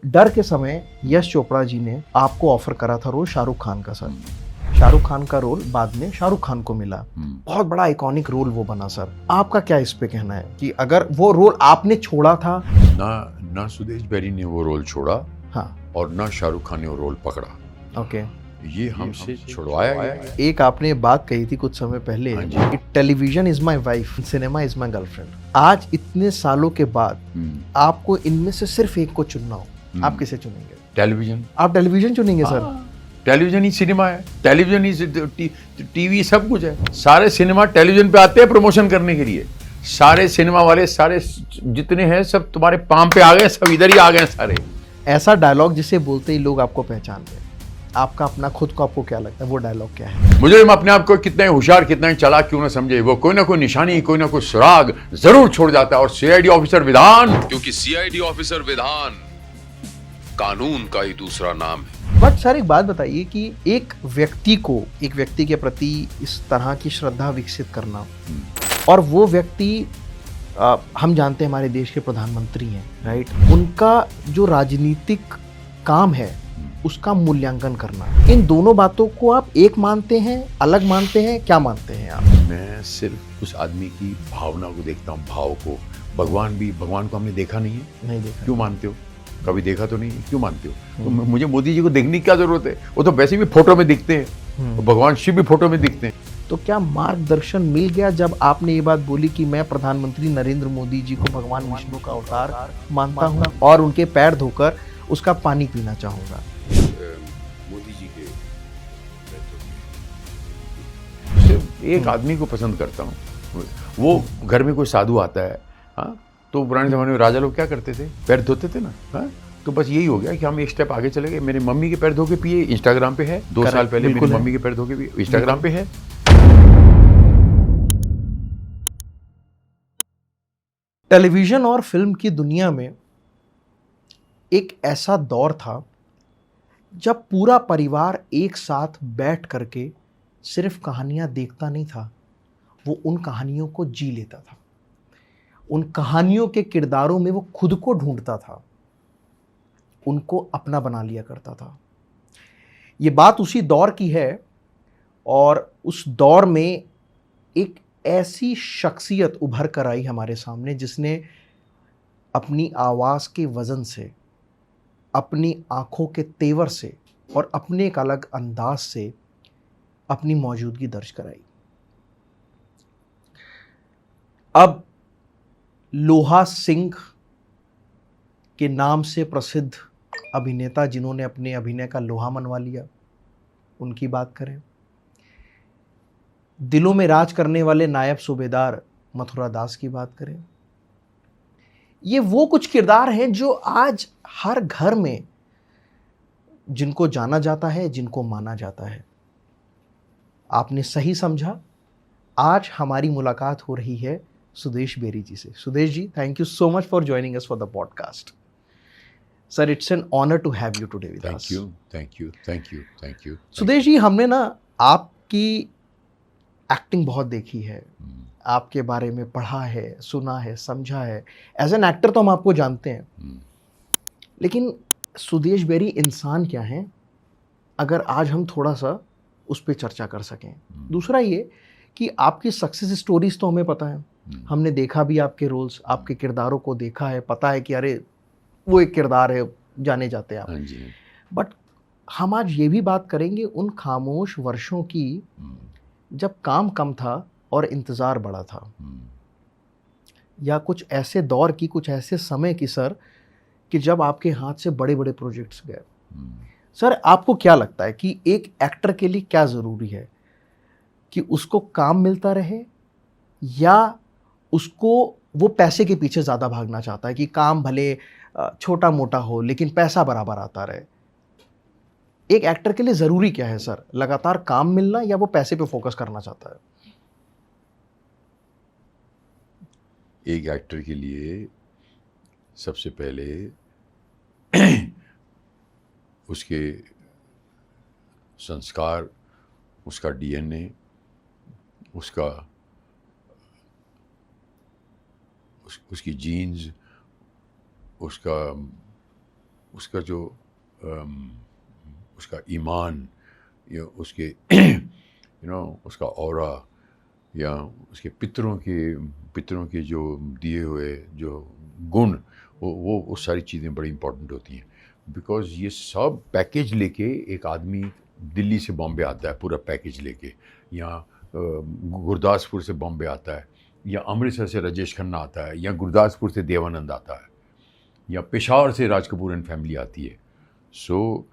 डर के समय यश चोपड़ा जी ने आपको ऑफर करा था रोल शाहरुख खान का सर। शाहरुख खान का रोल बाद में शाहरुख खान को मिला, बहुत बड़ा आइकॉनिक रोल वो बना सर। आपका क्या इस पे कहना है कि अगर वो रोल आपने छोड़ा था? ना सुदेश बेरी ने वो रोल छोड़ा, हाँ, और ना शाहरुख खान ने वो रोल पकड़ा। ओके। ये हमसे छुड़वाया गया। एक आपने बात कही थी कुछ समय पहले हाँ जी। कि television is my wife, cinema is my girlfriend. आज इतने सालों के बाद आपको इनमें से सिर्फ एक को चुनना हो, आप किसे चुनेंगे? टेलीविजन। आप टेलीविजन चुनेंगे सर? टेलीविजन ही सिनेमा है, टेलीविजन ही टीवी सब कुछ है। सारे सिनेमा टेलीविजन पे आते हैं प्रमोशन करने के लिए। सारे सिनेमा वाले सारे जितने हैं सब तुम्हारे पाम पे आ गए, सब इधर ही आ गए सारे। ऐसा डायलॉग जिसे बोलते ही लोग आपको पहचानते हैं, आपका अपना खुद को आपको क्या लगता है वो डायलॉग क्या है? मुझे अपने आप को कितना ही होशियार, कितना ही चालाक क्यों ना समझे, वो कोई ना कोई निशानी, कोई ना कोई सुराग जरूर छोड़ जाता है। और सीआईडी ऑफिसर विधान, क्योंकि सीआईडी ऑफिसर विधान कानून का ही दूसरा नाम है। बट सर एक बात बताइए कि एक व्यक्ति के प्रति इस तरह की श्रद्धा विकसित करना, और वो व्यक्ति हम जानते हैं हमारे देश के प्रधानमंत्री हैं, राइट, उनका जो राजनीतिक काम है उसका मूल्यांकन करना, इन दोनों बातों को आप एक मानते हैं, अलग मानते हैं, क्या मानते हैं आप? मैं सिर्फ उस आदमी की भावना को देखता हूँ, भाव को। भगवान को हमने देखा नहीं है। नहीं देखा। क्यों मानते हो? कभी देखा तो नहीं है, क्यों मानते हो? तो मुझे मोदी जी को देखने की क्या जरूरत है? वो तो वैसे भी फोटो में दिखते हैं, तो भगवान शिव भी फोटो में दिखते हैं। तो क्या मार्गदर्शन मिल गया जब आपने ये बात बोली कि मैं प्रधानमंत्री नरेंद्र मोदी जी को भगवान विष्णु का अवतार मानता हूँ और उनके पैर धोकर उसका पानी पीना चाहूंगा? मोदी जी के सिर्फ एक आदमी को पसंद करता हूँ। वो घर में कोई साधु आता है, हाँ, तो पुराने जमाने में राजा लोग क्या करते थे? पैर धोते थे ना, हाँ? तो बस यही हो गया कि हम एक स्टेप आगे चले गए। मेरे मम्मी के पैर धो के पिए, इंस्टाग्राम पे है। 2 साल पहले मेरी मम्मी के पैर धो के पिए, इंस्टाग्राम पे है। टेलीविजन और फिल्म की दुनिया में एक ऐसा दौर था जब पूरा परिवार एक साथ बैठ करके सिर्फ कहानियां देखता नहीं था, वो उन कहानियों को जी लेता था। उन कहानियों के किरदारों में वो खुद को ढूंढता था, उनको अपना बना लिया करता था। ये बात उसी दौर की है, और उस दौर में एक ऐसी शख्सियत उभर कर आई हमारे सामने जिसने अपनी आवाज़ के वज़न से, अपनी आंखों के तेवर से और अपने एक अलग अंदाज से अपनी मौजूदगी दर्ज कराई। अब लोहा सिंह के नाम से प्रसिद्ध अभिनेता जिन्होंने अपने अभिनय का लोहा मनवा लिया, उनकी बात करें। दिलों में राज करने वाले नायब सूबेदार मथुरा दास की बात करें। ये वो कुछ किरदार हैं जो आज हर घर में जिनको जाना जाता है, जिनको माना जाता है। आपने सही समझा, आज हमारी मुलाकात हो रही है सुदेश बेरी जी से। Sudesh ji, thank you so much for joining us for the podcast. Sir, it's an honour to have you today with us. Thank you. Sudesh ji, हमने ना आपकी एक्टिंग बहुत देखी है, आपके बारे में पढ़ा है, सुना है, समझा है। एज एन एक्टर तो हम आपको जानते हैं, लेकिन सुदेश बेरी इंसान क्या हैं, अगर आज हम थोड़ा सा उस पर चर्चा कर सकें। दूसरा ये कि आपकी सक्सेस स्टोरीज तो हमें पता है, हमने देखा भी आपके रोल्स, आपके किरदारों को देखा है, पता है कि अरे वो एक किरदार है, जाने जाते हैं आप। बट हम आज ये भी बात करेंगे उन खामोश वर्षों की जब काम कम था और इंतज़ार बड़ा था, या कुछ ऐसे दौर की, कुछ ऐसे समय की सर, कि जब आपके हाथ से बड़े बड़े प्रोजेक्ट्स गए। सर, आपको क्या लगता है कि एक एक्टर के लिए क्या ज़रूरी है? कि उसको काम मिलता रहे, या उसको वो पैसे के पीछे ज़्यादा भागना चाहता है कि काम भले छोटा मोटा हो लेकिन पैसा बराबर आता रहे? एक एक्टर के लिए ज़रूरी क्या है सर? लगातार काम मिलना, या वो पैसे पे फोकस करना चाहता है? एक एक्टर के लिए सबसे पहले उसके संस्कार, उसका डीएनए, उसकी जीन्स, उसका उसका जो उसका ईमान या उसके उसका ऑरा या उसके पितरों के जो दिए हुए जो गुण, वो सारी चीज़ें बड़ी इंपॉर्टेंट होती हैं। बिकॉज ये सब पैकेज लेके एक आदमी दिल्ली से बॉम्बे आता है, पूरा पैकेज लेके, या गुरदासपुर से बॉम्बे आता है, या अमृतसर से राजेश खन्ना आता है, या गुरदासपुर से देवानंद आता है, या पेशावर से राज कपूर एंड फैमिली आती है। सो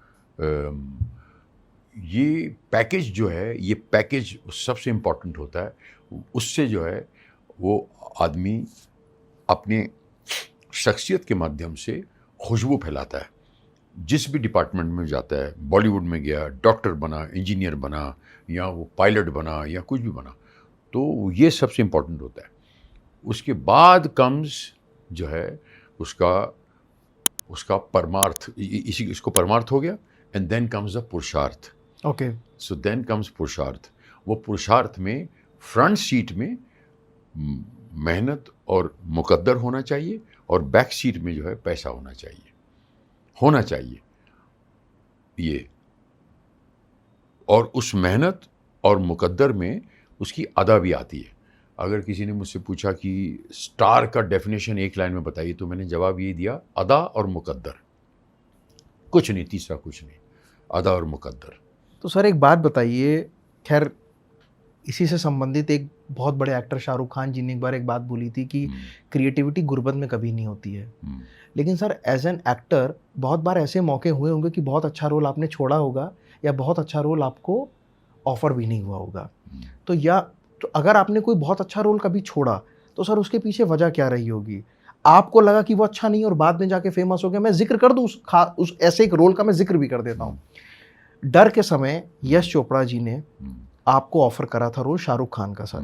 ये पैकेज जो है, ये पैकेज सबसे इम्पॉर्टेंट होता है। उससे जो है वो आदमी अपने शख्सियत के माध्यम से खुशबू फैलाता है। जिस भी डिपार्टमेंट में जाता है, बॉलीवुड में गया, डॉक्टर बना, इंजीनियर बना, या वो पायलट बना, या कुछ भी बना, तो ये सबसे इम्पॉर्टेंट होता है। उसके बाद कम्स जो है उसका परमार्थ, इसको परमार्थ हो गया, एंड देन कम्स द पुरुषार्थ। ओके, सो देन कम्स पुरुषार्थ। वो पुरुषार्थ में फ्रंट सीट में मेहनत और मुकद्दर होना चाहिए, और बैक सीट में जो है पैसा होना चाहिए ये। और उस मेहनत और मुकद्दर में उसकी अदा भी आती है। अगर किसी ने मुझसे पूछा कि स्टार का डेफिनेशन एक लाइन में बताइए, तो मैंने जवाब ये दिया, अदा और मुकद्दर, कुछ नहीं, तीसरा कुछ नहीं, अदा और मुकद्दर। तो सर एक बात बताइए, खैर इसी से संबंधित एक बहुत बड़े एक्टर शाहरुख खान जी ने एक बार एक बात बोली थी कि क्रिएटिविटी गुर्बत में कभी नहीं होती है। लेकिन सर एज एन एक्टर बहुत बार ऐसे मौके हुए होंगे कि बहुत अच्छा रोल आपने छोड़ा होगा, या बहुत अच्छा रोल आपको ऑफर भी नहीं हुआ होगा। तो अगर आपने कोई बहुत अच्छा रोल कभी छोड़ा, तो सर उसके पीछे वजह क्या रही होगी? आपको लगा कि वो अच्छा नहीं और बाद में जाके फेमस हो गया। मैं जिक्र कर दूं उस ऐसे एक रोल का, मैं जिक्र भी कर देता हूँ। डर के समय यश चोपड़ा जी ने आपको ऑफर करा था रोल शाहरुख खान का। सर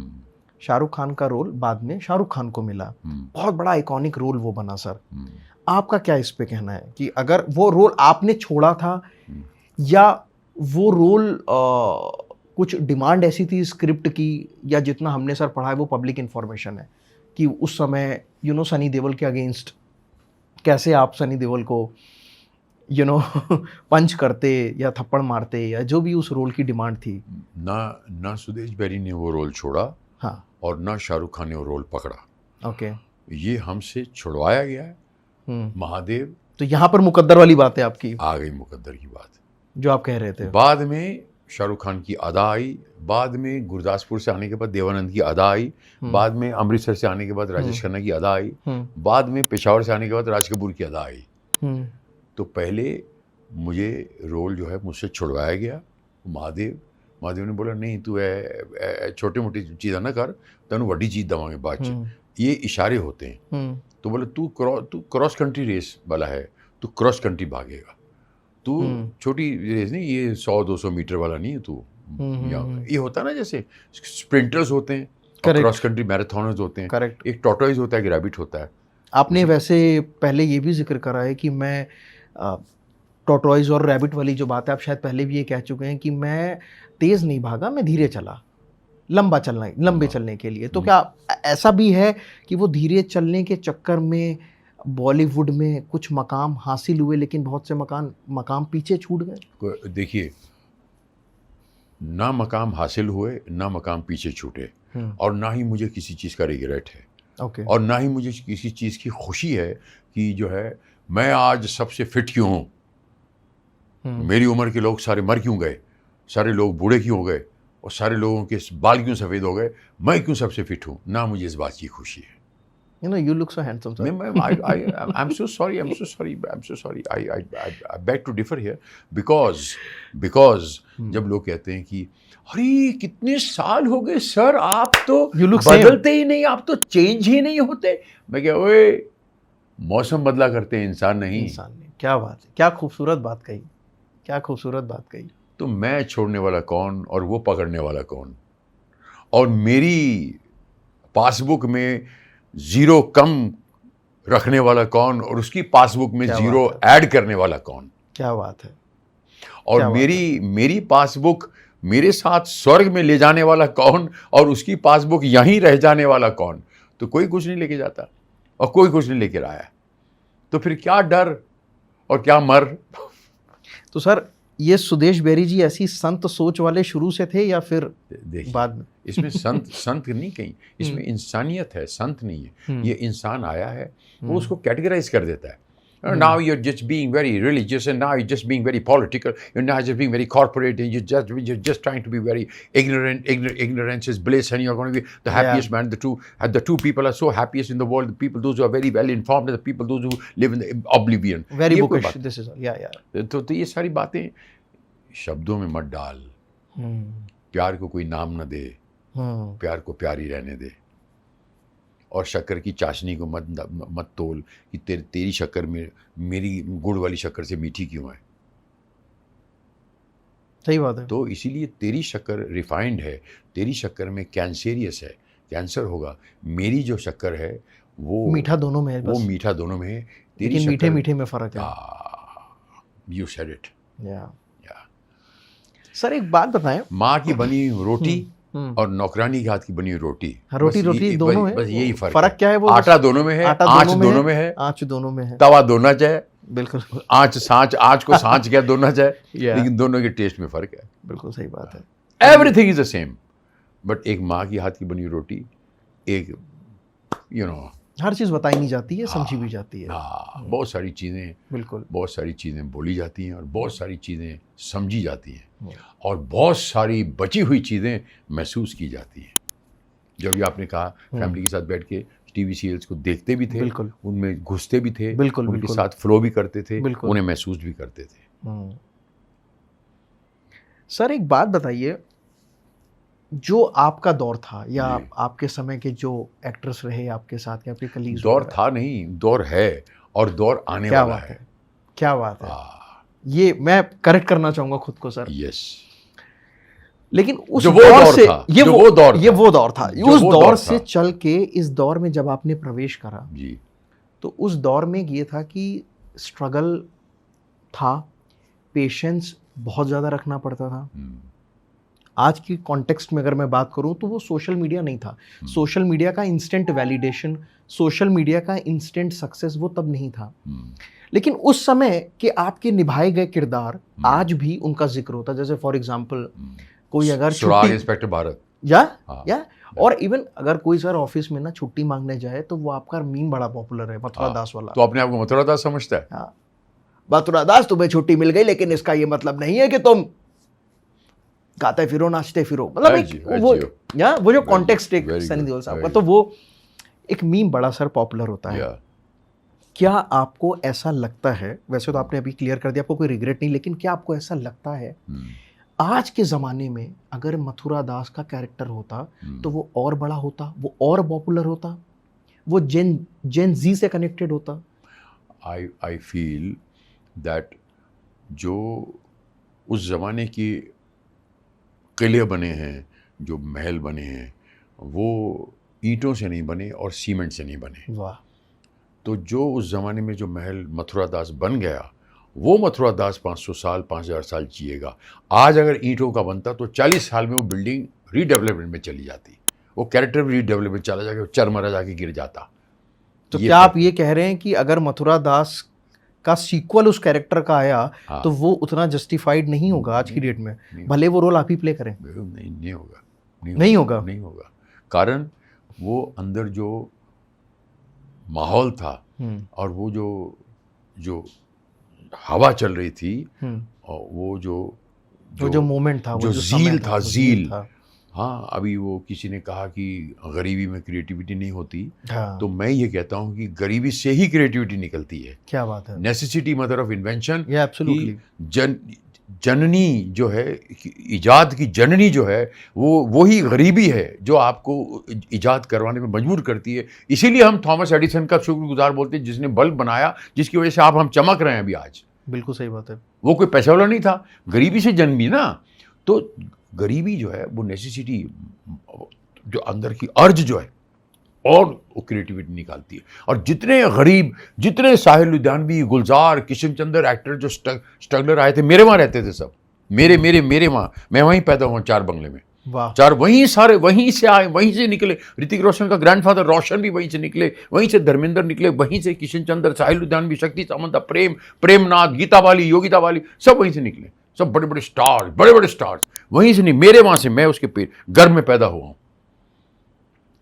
शाहरुख खान का रोल बाद में शाहरुख खान को मिला, बहुत बड़ा आइकॉनिक रोल वो बना। सर आपका क्या इस पे कहना है कि अगर वो रोल आपने छोड़ा था, या वो रोल कुछ डिमांड ऐसी थी स्क्रिप्ट की, या जितना हमने सर पढ़ा है वो पब्लिक इन्फॉर्मेशन है कि उस समय सनी देओल के अगेंस्ट कैसे आप सनी देओल को पंच करते या थप्पड़ मारते, या जो भी उस रोल की डिमांड थी? ना सुदेश बैरी ने वो रोल छोड़ा, हाँ, और ना शाहरुख खान ने वो रोल पकड़ा। ओके, ये हमसे छुड़वाया गया है। महादेव, तो यहाँ पर मुकद्दर वाली बात है आपकी, आ गई मुकद्दर की बात जो आप कह रहे थे। बाद में शाहरुख खान की अदा आई, बाद में गुरदासपुर से आने के बाद देवानंद की अदा आई, बाद में अमृतसर से आने के बाद राजेश खन्ना की अदा आई, बाद में पेशावर से आने के बाद राज कपूर की अदा आई। तो पहले मुझे रोल जो है मुझसे छुड़वाया गया। महादेव ने बोला, नहीं तू छोटी मोटी चीज़ा ना कर, तेन वड्डी चीज़ देवांगे बाद च। ये इशारे होते हैं। तो बोले तू क्रॉस कंट्री रेस वाला है, तू क्रॉस कंट्री भागेगा, तू छोटी रेस नहीं, ये 100-200 मीटर वाला नहीं है तू। ये होता है ना, जैसे स्प्रिंटर्स होते हैं, क्रॉस कंट्री मैराथनर्स होते हैं, करेक्ट। एक टॉर्टोइज होता है, एक रैबिट होता है। आपने वैसे पहले ये भी जिक्र करा है कि मैं टॉर्टोइज और रैबिट वाली जो बात है, आप शायद पहले भी ये कह चुके हैं कि मैं तेज़ नहीं भागा, मैं धीरे चला, लंबे चलने के लिए। तो क्या ऐसा भी है कि वो धीरे चलने के चक्कर में बॉलीवुड में कुछ मकाम हासिल हुए, लेकिन बहुत से मकाम पीछे छूट गए? देखिए, ना मकाम हासिल हुए, ना मकाम पीछे छूटे, और ना ही मुझे किसी चीज़ का रिग्रेट है। और ना ही मुझे किसी चीज़ की खुशी है कि जो है मैं आज सबसे फिट क्यों हूँ, मेरी उम्र के लोग सारे मर क्यों गए, सारे लोग बूढ़े क्यों हो गए, और सारे लोगों के बाल क्यों सफ़ेद हो गए, मैं क्यों सबसे फिट हूँ। ना मुझे इस बात की खुशी है। You look so handsome, sir. I'm so sorry. I beg to differ here because जब लोग कहते हैं कि अरे कितने साल हो गए सर, आप तो बदलते ही नहीं, आप तो चेंज ही नहीं होते। मैं क्या, ओए मौसम बदला करते हैं, इंसान नहीं। क्या बात है, क्या खूबसूरत बात कही, क्या खूबसूरत बात कही। तो मैं छोड़ने वाला कौन और वो पकड़ने वाला कौन, और मेरी पासबुक में जीरो कम रखने वाला कौन, और उसकी पासबुक में जीरो ऐड करने वाला कौन। क्या बात है। और मेरी पासबुक मेरे साथ स्वर्ग में ले जाने वाला कौन, और उसकी पासबुक यहीं रह जाने वाला कौन। तो कोई कुछ नहीं लेके जाता और कोई कुछ नहीं लेकर आया, तो फिर क्या डर और क्या मर। तो सर ये सुदेश बेरी जी ऐसी संत सोच वाले शुरू से थे या फिर देखिए बाद में? इसमें संत नहीं कहीं, इसमें इंसानियत है, संत नहीं है। ये इंसान आया है, वो उसको कैटेगराइज कर देता है। Now you're just being very religious, and now you're just being very political. You're now just being very corporate, and you're just trying to be very ignorant. Ignorance is bliss, and you're going to be the happiest man. The two people are so happiest in the world. The people, those who are very well informed, and the people, those who live in the oblivion. Very ये कोई bookish. बात- This is yeah. तो ये सारी बातें शब्दों में मत डाल। प्यार को कोई नाम न दे, प्यार को प्यार ही रहने दे। और शक्कर की चाशनी को मत तोल कि तेरी शक्कर में मेरी गुड़ वाली शक्कर से मीठी क्यों है। सही बात है। तो इसीलिए तेरी शक्कर रिफाइंड है, तेरी शक्कर में कैंसेरियस है, कैंसर होगा। मेरी जो शक्कर है वो मीठा दोनों में है वो बस। मीठा दोनों में है। तेरी लेकिन मीठे शक्कर मीठे में फर्क है। You said it. या सर एक बात बताएं, माँ की बनी रोटी और नौकरानी के हाथ की बनी हुई रोटी, रोटी दोनों है। बस यही फर्क क्या है? वो आटा दोनों में है, आँच दोनों में है, आँच दोनों में है। तवा दोना चाहे, बिल्कुल आँच को सांच क्या दोना चाहे, Yeah. लेकिन दोनों के टेस्ट में फर्क है। बिल्कुल सही बात है। Everything is the same, but एक माँ की हाथ की बनी हुई रोटी, एक हर चीज़ बताई नहीं जाती है, समझी भी जाती है। बहुत सारी चीज़ें, बिल्कुल। बहुत सारी चीज़ें बोली जाती हैं और बहुत सारी चीज़ें समझी जाती हैं और बहुत सारी बची हुई चीज़ें महसूस की जाती हैं। जब भी आपने कहा फैमिली के साथ बैठ के टीवी सीरियल्स को देखते भी थे, बिल्कुल। उनमें घुसते भी थे, बिल्कुल, उनके बिल्कुल। साथ फ्लो भी करते थे, बिल्कुल। उन्हें महसूस भी करते थे। सर एक बात बताइए, जो आपका दौर था या जी। आपके समय के जो एक्टर्स रहे आपके साथ या आपके कलीग्स, दौर था नहीं, दौर है और दौर आने क्या वाला बात है। है, क्या बात है। ये मैं करेक्ट करना चाहूंगा खुद को सर। यस, लेकिन उस जो वो दौर दौर से था, ये जो वो वो दौर ये था, वो दौर था। जो उस वो दौर दौर से था। चल के इस दौर में जब आपने प्रवेश करा, जी, तो उस दौर में ये था कि स्ट्रगल था, पेशेंस बहुत ज़्यादा रखना पड़ता था। आज की कॉन्टेक्स्ट में अगर मैं बात करूं तो वो सोशल मीडिया नहीं था। सोशल मीडिया का इंस्टेंट वैलिडेशन, सोशल मीडिया का इंस्टेंट सक्सेस वो तब नहीं था। लेकिन उस समय के आपके निभाए गए किरदार आज भी उनका जिक्र होता। जैसे फॉर एग्जांपल कोई अगर सुराग छुट्टी इंस्पेक्टर भारत, या और इवन अगर कोई सर ऑफिस में ना छुट्टी मांगने जाए तो वो आपका मीम बड़ा पॉपुलर है, मथुरा दास वाला। तो अपने आप को मथुरा दास समझता है। हाँ, मथुरा दास तुम्हें छुट्टी मिल गई, लेकिन इसका ये मतलब नहीं है कि तुम गाते फिरो नाचते फिरो। मतलब वो जो कॉन्टेक्स्ट एक सनी देओल साहब का, तो वो एक मीम बड़ा सर पॉपुलर होता है। क्या आपको ऐसा लगता है, वैसे तो आपने अभी क्लियर कर दिया आपको कोई रिग्रेट नहीं, लेकिन क्या आपको ऐसा लगता है आज के ज़माने में अगर मथुरा दास का कैरेक्टर होता तो वो और बड़ा होता, वो और पॉपुलर होता, वो जेन जी से कनेक्टेड होता? आई फील दैट जो उस ज़माने की किले बने हैं, जो महल बने हैं, वो ईंटों से नहीं बने और सीमेंट से नहीं बने। वाह। तो जो उस ज़माने में जो महल मथुरा दास बन गया, वो मथुरा दास 500 साल 5000 साल जिएगा। आज अगर ईंटों का बनता तो 40 साल में वो बिल्डिंग रीडेवलपमेंट में चली जाती, वो कैरेक्टर भी रीडेवलपमेंट चला जाके चरमरा जाके गिर जाता। तो क्या आप ये कह रहे हैं कि अगर मथुरा दास का सीक्वल उस कैरेक्टर का आया तो वो उतना जस्टिफाइड नहीं होगा आज की डेट में, भले वो रोल आप ही प्ले करें? नहीं होगा, नहीं होगा। कारण वो अंदर जो माहौल था और वो जो हवा चल रही थी और वो जो मोमेंट था, जो ज़ील था, ज़ील। हाँ, अभी वो किसी ने कहा कि गरीबी में क्रिएटिविटी नहीं होती। तो मैं ये कहता हूँ कि गरीबी से ही क्रिएटिविटी निकलती है। क्या बात है। Necessity mother of invention. Absolutely. जननी जो है, इजाद की जननी जो है, वो ही गरीबी है जो आपको इजाद करवाने में मजबूर करती है। इसीलिए हम थॉमस एडिसन का शुक्रगुजार बोलते हैं, जिसने बल्ब बनाया, जिसकी वजह से हम चमक रहे हैं अभी आज। बिल्कुल सही बात है। वो कोई पैसा वाला नहीं था, गरीबी से जन्मी ना। तो गरीबी जो है वो नेसेसिटी, जो अंदर की अर्ज जो है, और वो क्रिएटिविटी निकालती है। और जितने गरीब, जितने साहिल लुधियानवी, गुलजार, किशन चंद्र एक्टर जो स्ट्रगलर आए थे, मेरे वहाँ रहते थे सब। मेरे वहाँ, मैं वहीं पैदा हुआ 4 बंगले में। वाह। चार वहीं सारे वहीं से आए, वहीं से निकले। ऋतिक रोशन का ग्रैंडफादर रोशन भी वहीं से निकले, वहीं से धर्मेंद्र निकले, वहीं से किशन चंद्र, साहिल लुधियानवी, शक्ति सामंत, प्रेम, प्रेमनाथ, गीता वाली, योगिता वाली, सब वहीं से निकले। सब बड़े बड़े स्टार्स वहीं से नहीं, मेरे वहां से, मैं उसके घर में पैदा हुआ हूं।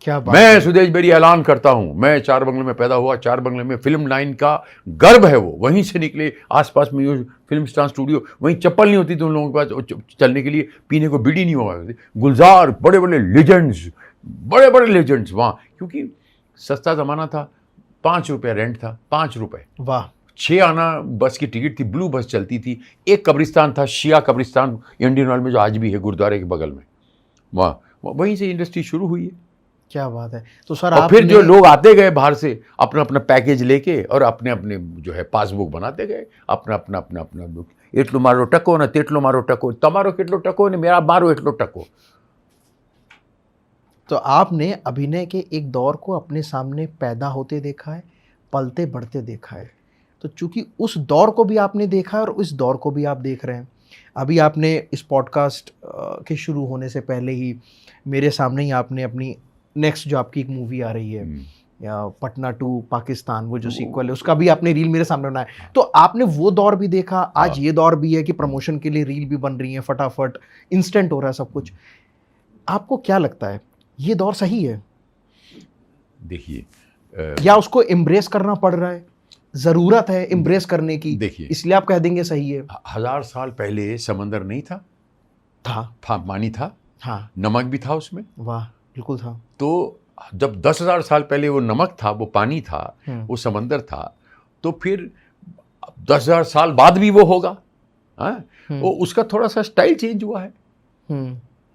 क्या बात मैं सुदेश बेरी ऐलान करता हूं, मैं चार बंगले में पैदा हुआ, चार बंगले में फिल्म लाइन का गर्व है वो, वहीं से निकले। आसपास में ये फिल्म स्टार स्टूडियो, वहीं चप्पल नहीं होती थी उन लोगों के पास चलने के लिए, पीने को बीड़ी नहीं हुआ करती। गुलजार, बड़े बड़े लेजेंड्स वहाँ, क्योंकि सस्ता ज़माना था, 5 रुपये रेंट था, 5 रुपये, वाह। 6 आना बस की टिकट थी, ब्लू बस चलती थी। एक कब्रिस्तान था, शिया कब्रिस्तान, इंडियन ऑयल में, जो आज भी है गुरुद्वारे के बगल में, वहाँ वहीं से इंडस्ट्री शुरू हुई है। क्या बात है। तो सर और फिर जो लोग आते गए बाहर से अपना अपना पैकेज लेके, और अपने अपने जो है पासबुक बनाते गए, अपना एटलो मारो टको ना तेटलो मारो टको, तमारो केटलो टको ने मेरा मारो एटलो टको। तो आपने अभिनय के एक दौर को अपने सामने पैदा होते देखा है, पलते बढ़ते देखा है। तो चूंकि उस दौर को भी आपने देखा है और इस दौर को भी आप देख रहे हैं। अभी आपने इस पॉडकास्ट के शुरू होने से पहले ही मेरे सामने ही आपने अपनी नेक्स्ट जो आपकी एक मूवी आ रही है, या पटना टू पाकिस्तान, वो जो सीक्वल है, उसका भी आपने रील मेरे सामने बनाया। तो आपने वो दौर भी देखा, आज ये दौर भी है कि प्रमोशन के लिए रील भी बन रही है, फटाफट इंस्टेंट हो रहा है सब कुछ। आपको क्या लगता है, ये दौर सही है? देखिए, या उसको एम्ब्रेस करना पड़ रहा है, जरूरत है एम्ब्रेस करने की, देखिए, इसलिए आप कह देंगे सही है? 1000 साल पहले समंदर नहीं था, पानी था, हाँ, नमक भी था उसमें। वाह, बिल्कुल था। तो जब 10,000 साल पहले वो नमक था, वो पानी था, वो समंदर था, तो फिर 10,000 साल बाद भी वो होगा। वो उसका थोड़ा सा स्टाइल चेंज हुआ है,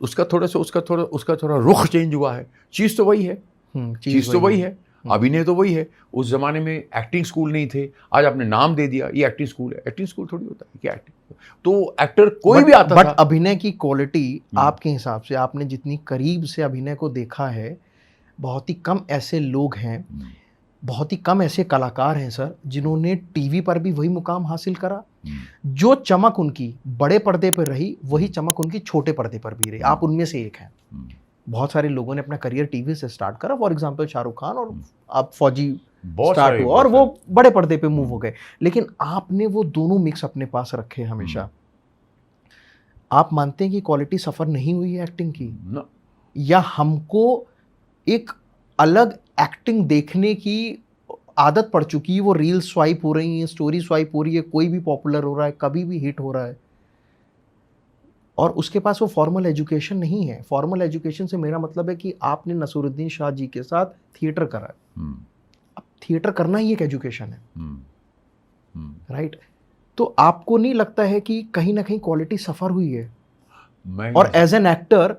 उसका थोड़ा रुख चेंज हुआ है। चीज़ तो वही है, चीज़ तो वही है, अभिनय तो वही है। उस जमाने में एक्टिंग स्कूल नहीं थे, आज आपने नाम दे दिया ये एक्टिंग स्कूल है। एक्टिंग स्कूल थोड़ी होता है क्या एक्टिंग? तो एक्टर कोई भी आता था। बट अभिनय की क्वालिटी आपके हिसाब से, आपने जितनी करीब से अभिनय को देखा है, बहुत ही कम ऐसे लोग हैं, बहुत ही कम ऐसे कलाकार हैं सर, जिन्होंने टीवी पर भी वही मुकाम हासिल करा। जो चमक उनकी बड़े पर्दे पर रही, वही चमक उनकी छोटे पर्दे पर भी रही। आप उनमें से एक हैं। बहुत सारे लोगों ने अपना करियर टीवी से स्टार्ट करा, फॉर एग्जांपल शाहरुख खान, और आप फौजी स्टार्ट हुआ और वो बड़े पर्दे पे मूव हो गए। लेकिन आपने वो दोनों मिक्स अपने पास रखे हमेशा। आप मानते हैं कि क्वालिटी सफ़र नहीं हुई है एक्टिंग की? न। या हमको एक अलग एक्टिंग देखने की आदत पड़ चुकी है? वो रील स्वाइप हो रही हैं, स्टोरी स्वाइप हो रही है, कोई भी पॉपुलर हो रहा है, कभी भी हिट हो रहा है, और उसके पास वो फॉर्मल एजुकेशन नहीं है। फॉर्मल एजुकेशन से मेरा मतलब है कि आपने नसीरुद्दीन शाह जी के साथ थिएटर करा है। अब थिएटर करना ही एक एजुकेशन है, राइट? तो आपको नहीं लगता है कि कहीं ना कहीं क्वालिटी सफ़र हुई है? और एज एन एक्टर,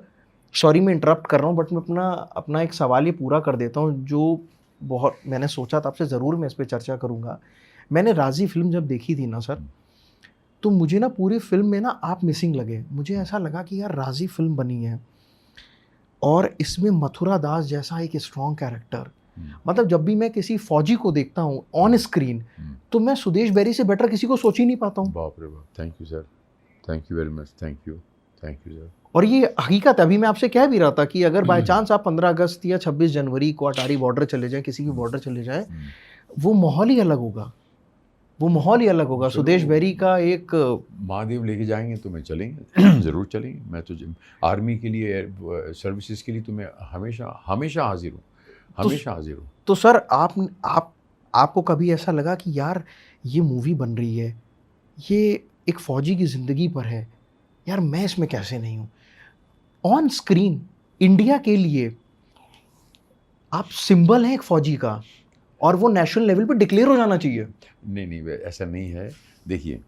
सॉरी मैं इंटरप्ट कर रहा हूँ, बट मैं अपना एक सवाल ये पूरा कर देता हूँ, जो बहुत मैंने सोचा था आपसे ज़रूर मैं इस पर चर्चा करूँगा। मैंने राजी फिल्म जब देखी थी ना सर, तो मुझे ना पूरी फिल्म में ना आप मिसिंग लगे। मुझे ऐसा लगा कि यार राजी फिल्म बनी है और इसमें मथुरा दास जैसा एक स्ट्रॉन्ग कैरेक्टर, मतलब जब भी मैं किसी फौजी को देखता हूँ ऑन स्क्रीन, तो मैं सुदेश बेरी से बेटर किसी को सोच ही नहीं पाता हूँ। बाप रे बाप, thank you sir, thank you very much, thank you sir. और ये हकीकत है, अभी मैं आपसे कह भी रहा था कि अगर बाय चांस आप 15 अगस्त या 26 जनवरी को अटारी बॉर्डर चले जाएं, किसी भी बॉर्डर चले जाएं, वो माहौल ही अलग होगा, वो माहौल ही अलग होगा। सुदेश बेरी का एक महादेव लेके जाएंगे तो मैं चलेंगे, ज़रूर चलेंगे। मैं तो आर्मी के लिए, सर्विसेज के लिए तो मैं हमेशा हाजिर हूँ, हमेशा हाजिर हूँ। तो सर आपको कभी ऐसा लगा कि यार ये मूवी बन रही है, ये एक फ़ौजी की ज़िंदगी पर है, यार मैं इसमें कैसे नहीं हूँ? ऑन स्क्रीन इंडिया के लिए आप सिंबल हैं एक फ़ौजी का, और वो नेशनल लेवल पे डिक्लेयर हो जाना चाहिए। नहीं ऐसा नहीं है। देखिए,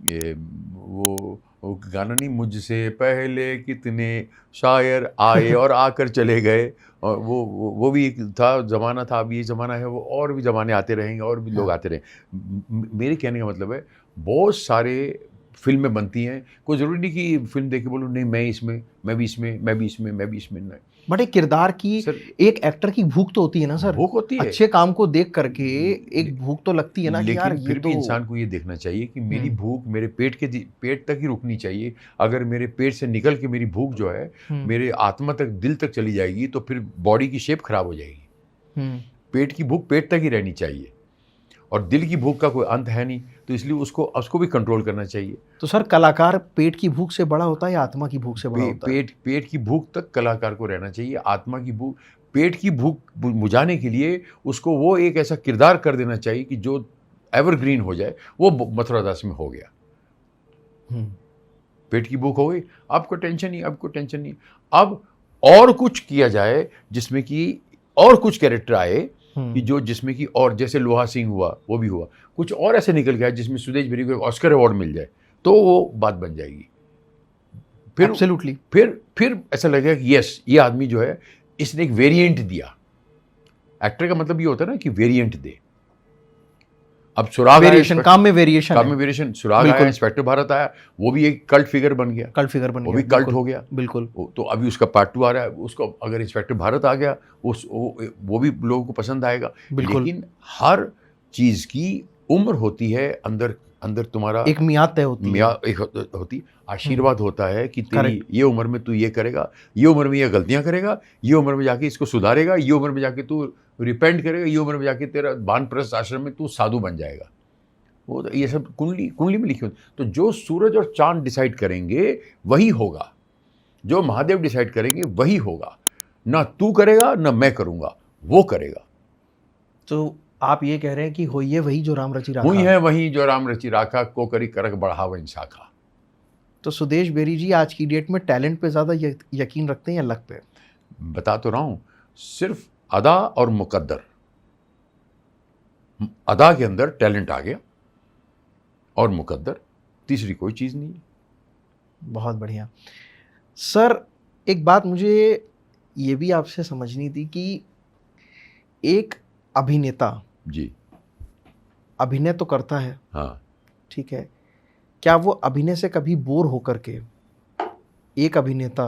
ये वो गाना नहीं, मुझसे पहले कितने शायर आए और आकर चले गए, और वो भी एक था ज़माना था। अब ये ज़माना है, वो और भी ज़माने आते रहेंगे, और भी लोग आते रहेंगे। मेरे कहने का मतलब है, बहुत सारे फिल्में बनती हैं, कोई ज़रूरी नहीं कि फिल्म देख के बोलूँ नहीं मैं इसमें, मैं भी इसमें, मैं भी इसमें, मैं भी इसमें, नहीं। बट एक किरदार की, सर, एक एक्टर की भूख तो होती है ना सर, भूख होती है, अच्छे काम को देख करके एक भूख तो लगती है ना कि यार लेकिन ये फिर तो भी इंसान को ये देखना चाहिए कि मेरी भूख मेरे पेट तक ही रुकनी चाहिए। अगर मेरे पेट से निकल के मेरी भूख जो है मेरे आत्मा तक, दिल तक चली जाएगी तो फिर बॉडी की शेप खराब हो जाएगी। पेट की भूख पेट तक ही रहनी चाहिए, और दिल की भूख का कोई अंत है नहीं, तो इसलिए उसको भी कंट्रोल करना चाहिए। तो सर कलाकार पेट की भूख से बड़ा होता है या आत्मा की भूख से बड़ा होता है? पेट की भूख तक कलाकार को रहना चाहिए। आत्मा की भूख, पेट की भूख बुझाने के लिए उसको वो एक ऐसा किरदार कर देना चाहिए कि जो एवरग्रीन हो जाए। वो मथुरा दास में हो गया। पेट की भूख हो गई, आपको टेंशन नहीं। अब और कुछ किया जाए जिसमें कि और कुछ कैरेक्टर आए कि जो जिसमें कि, और जैसे लोहा सिंह हुआ, वो भी हुआ, कुछ और ऐसे निकल गया जिसमें सुदेश बेरी को एक ऑस्कर अवार्ड मिल जाए, तो वो बात बन जाएगी। फिर एब्सोल्युटली, फिर ऐसा लगेगा कि यस, ये आदमी जो है इसने एक वेरिएंट दिया। एक्टर का मतलब ये होता है ना कि वेरिएंट दे। अब सुराग वेरिएशन, काम में वेरिएशन, सुराग आया, इंस्पेक्टर भारत आया, वो भी एक कल्ट फिगर बन गया, वो भी कल्ट हो गया, बिल्कुल। तो अभी उसका पार्ट 2 आ रहा है, उसको अगर इंस्पेक्टर भारत आ गया वो भी लोगों को पसंद आएगा। लेकिन हर चीज की उम्र होती है, अंदर तुम्हारा एक मियाद तय होती है, आशीर्वाद होता है कि तेरी ये उम्र में तू ये करेगा, ये उम्र में ये गलतियां करेगा, ये उम्र में जाके इसको सुधारेगा, ये उम्र में जाके तू रिपेंट करेगा, ये उम्र में जाके तेरा वानप्रस्थ आश्रम में तू साधु बन जाएगा। वो ये सब कुंडली में लिखी होती। तो जो सूरज और चांद डिसाइड करेंगे वही होगा, जो महादेव डिसाइड करेंगे वही होगा। ना तू करेगा ना मैं करूंगा, वो करेगा। तो आप ये कह रहे हैं कि होइए वही जो राम रचि राखा, हुई है वही जो राम रचि राखा, को करी करक बढ़ावन शाखा। तो सुदेश बेरी जी आज की डेट में टैलेंट पे ज़्यादा यकीन रखते हैं या लक पे? बता तो रहा हूँ, सिर्फ अदा और मुकद्दर। अदा के अंदर टैलेंट आ गया और मुकद्दर, तीसरी कोई चीज़ नहीं है। बहुत बढ़िया सर। एक बात मुझे ये भी आपसे समझनी थी कि एक अभिनेता जी अभिनय तो करता है, हाँ, ठीक है, क्या वो अभिनय से कभी बोर होकर के एक अभिनेता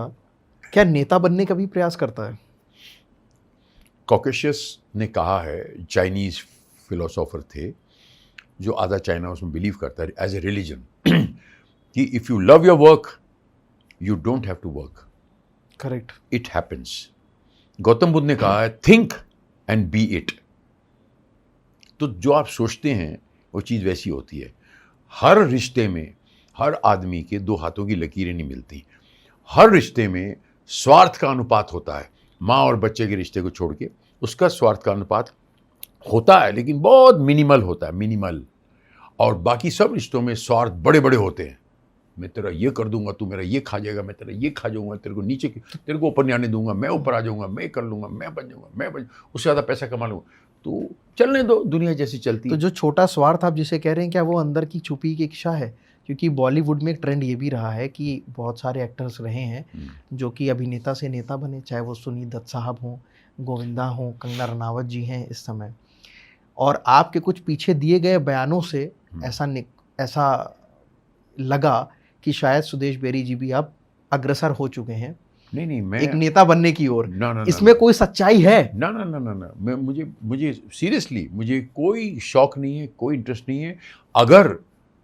क्या नेता बनने का भी प्रयास करता है? कॉकेशियस ने कहा है, चाइनीज फिलोसोफर थे जो आधा चाइना उसमें बिलीव करता है एज ए रिलीजन, कि if you love your work you don't have to work, correct, it happens. Gautam Buddha ने कहा है, थिंक एंड बी इट। तो जो आप सोचते हैं वो चीज़ वैसी होती है। हर रिश्ते में हर आदमी के दो हाथों की लकीरें नहीं मिलती। हर रिश्ते में स्वार्थ का अनुपात होता है। माँ और बच्चे के रिश्ते को छोड़ के उसका स्वार्थ का अनुपात होता है, लेकिन बहुत मिनिमल होता है, मिनिमल। और बाकी सब रिश्तों में स्वार्थ बड़े बड़े होते हैं। मैं तेरा ये कर दूंगा, तू मेरा ये खा जाएगा, मैं तेरा ये खा जाऊंगा, तेरे को नीचे, तेरे को ऊपर नहीं आने दूंगा, मैं ऊपर आ जाऊंगा, मैं कर लूंगा, मैं बन जाऊंगा, उससे ज़्यादा पैसा कमा लूंगा। तो चलने दो, दुनिया जैसी चलती है। तो जो छोटा स्वार्थ आप जिसे कह रहे हैं, क्या वो अंदर की छुपी की इच्छा है? क्योंकि बॉलीवुड में एक ट्रेंड ये भी रहा है कि बहुत सारे एक्टर्स रहे हैं जो कि अभिनेता से नेता बने, चाहे वो सुनील दत्त साहब हों, गोविंदा हों, कंगना रनावत जी हैं इस समय। और आपके कुछ पीछे दिए गए बयानों से ऐसा लगा कि शायद सुदेश बेरी जी भी अब अग्रसर हो चुके हैं नहीं, मैं एक नेता बनने की ओर। ना, इसमें कोई सच्चाई है? ना, मैं मुझे सीरियसली मुझे कोई शौक नहीं है, कोई इंटरेस्ट नहीं है।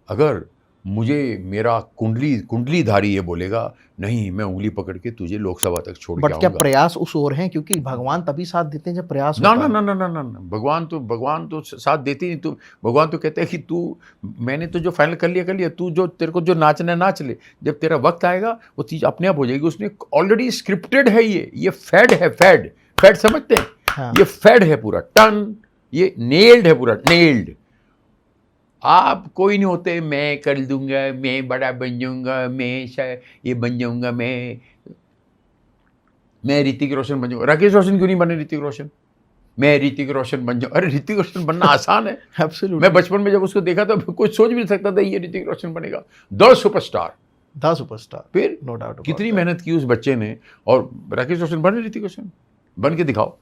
अगर मुझे मेरा कुंडलीधारी ये बोलेगा नहीं, मैं उंगली पकड़ के तुझे लोकसभा तक छोड़ के आऊंगा। बट क्या प्रयास उस ओर हैं? क्योंकि भगवान तभी साथ देते हैं जब प्रयास ना होता है। ना, भगवान तो साथ देते नहीं। तो भगवान तो कहते हैं कि तू, मैंने तो जो फाइनल कर लिया, तू जो तेरे को जो नाचना है नाच ले, जब तेरा वक्त आएगा वो चीज़ अपने आप हो जाएगी। उसने ऑलरेडी स्क्रिप्टेड है, ये फैड है, फैड समझते हैं? हाँ। ये फैड है पूरा, टन, ये नेल्ड है पूरा, नेल्ड। आप कोई नहीं होते, मैं कर दूंगा, मैं बड़ा बन जाऊंगा, मैं ये बन जाऊंगा, मैं ऋतिक रोशन बन जाऊंगा। राकेश रोशन क्यों नहीं बने ऋतिक रोशन? मैं ऋतिक रोशन बन जाऊँ। अरे ऋतिक रोशन बनना आसान है। एब्सोल्युटली। मैं बचपन में जब उसको देखा था कोई सोच भी नहीं सकता था ये ऋतिक रोशन बनेगा। The superstar. फिर नो डाउट कितनी मेहनत की उस बच्चे ने। और राकेश रोशन बने, ऋतिक रोशन बन के दिखाओ।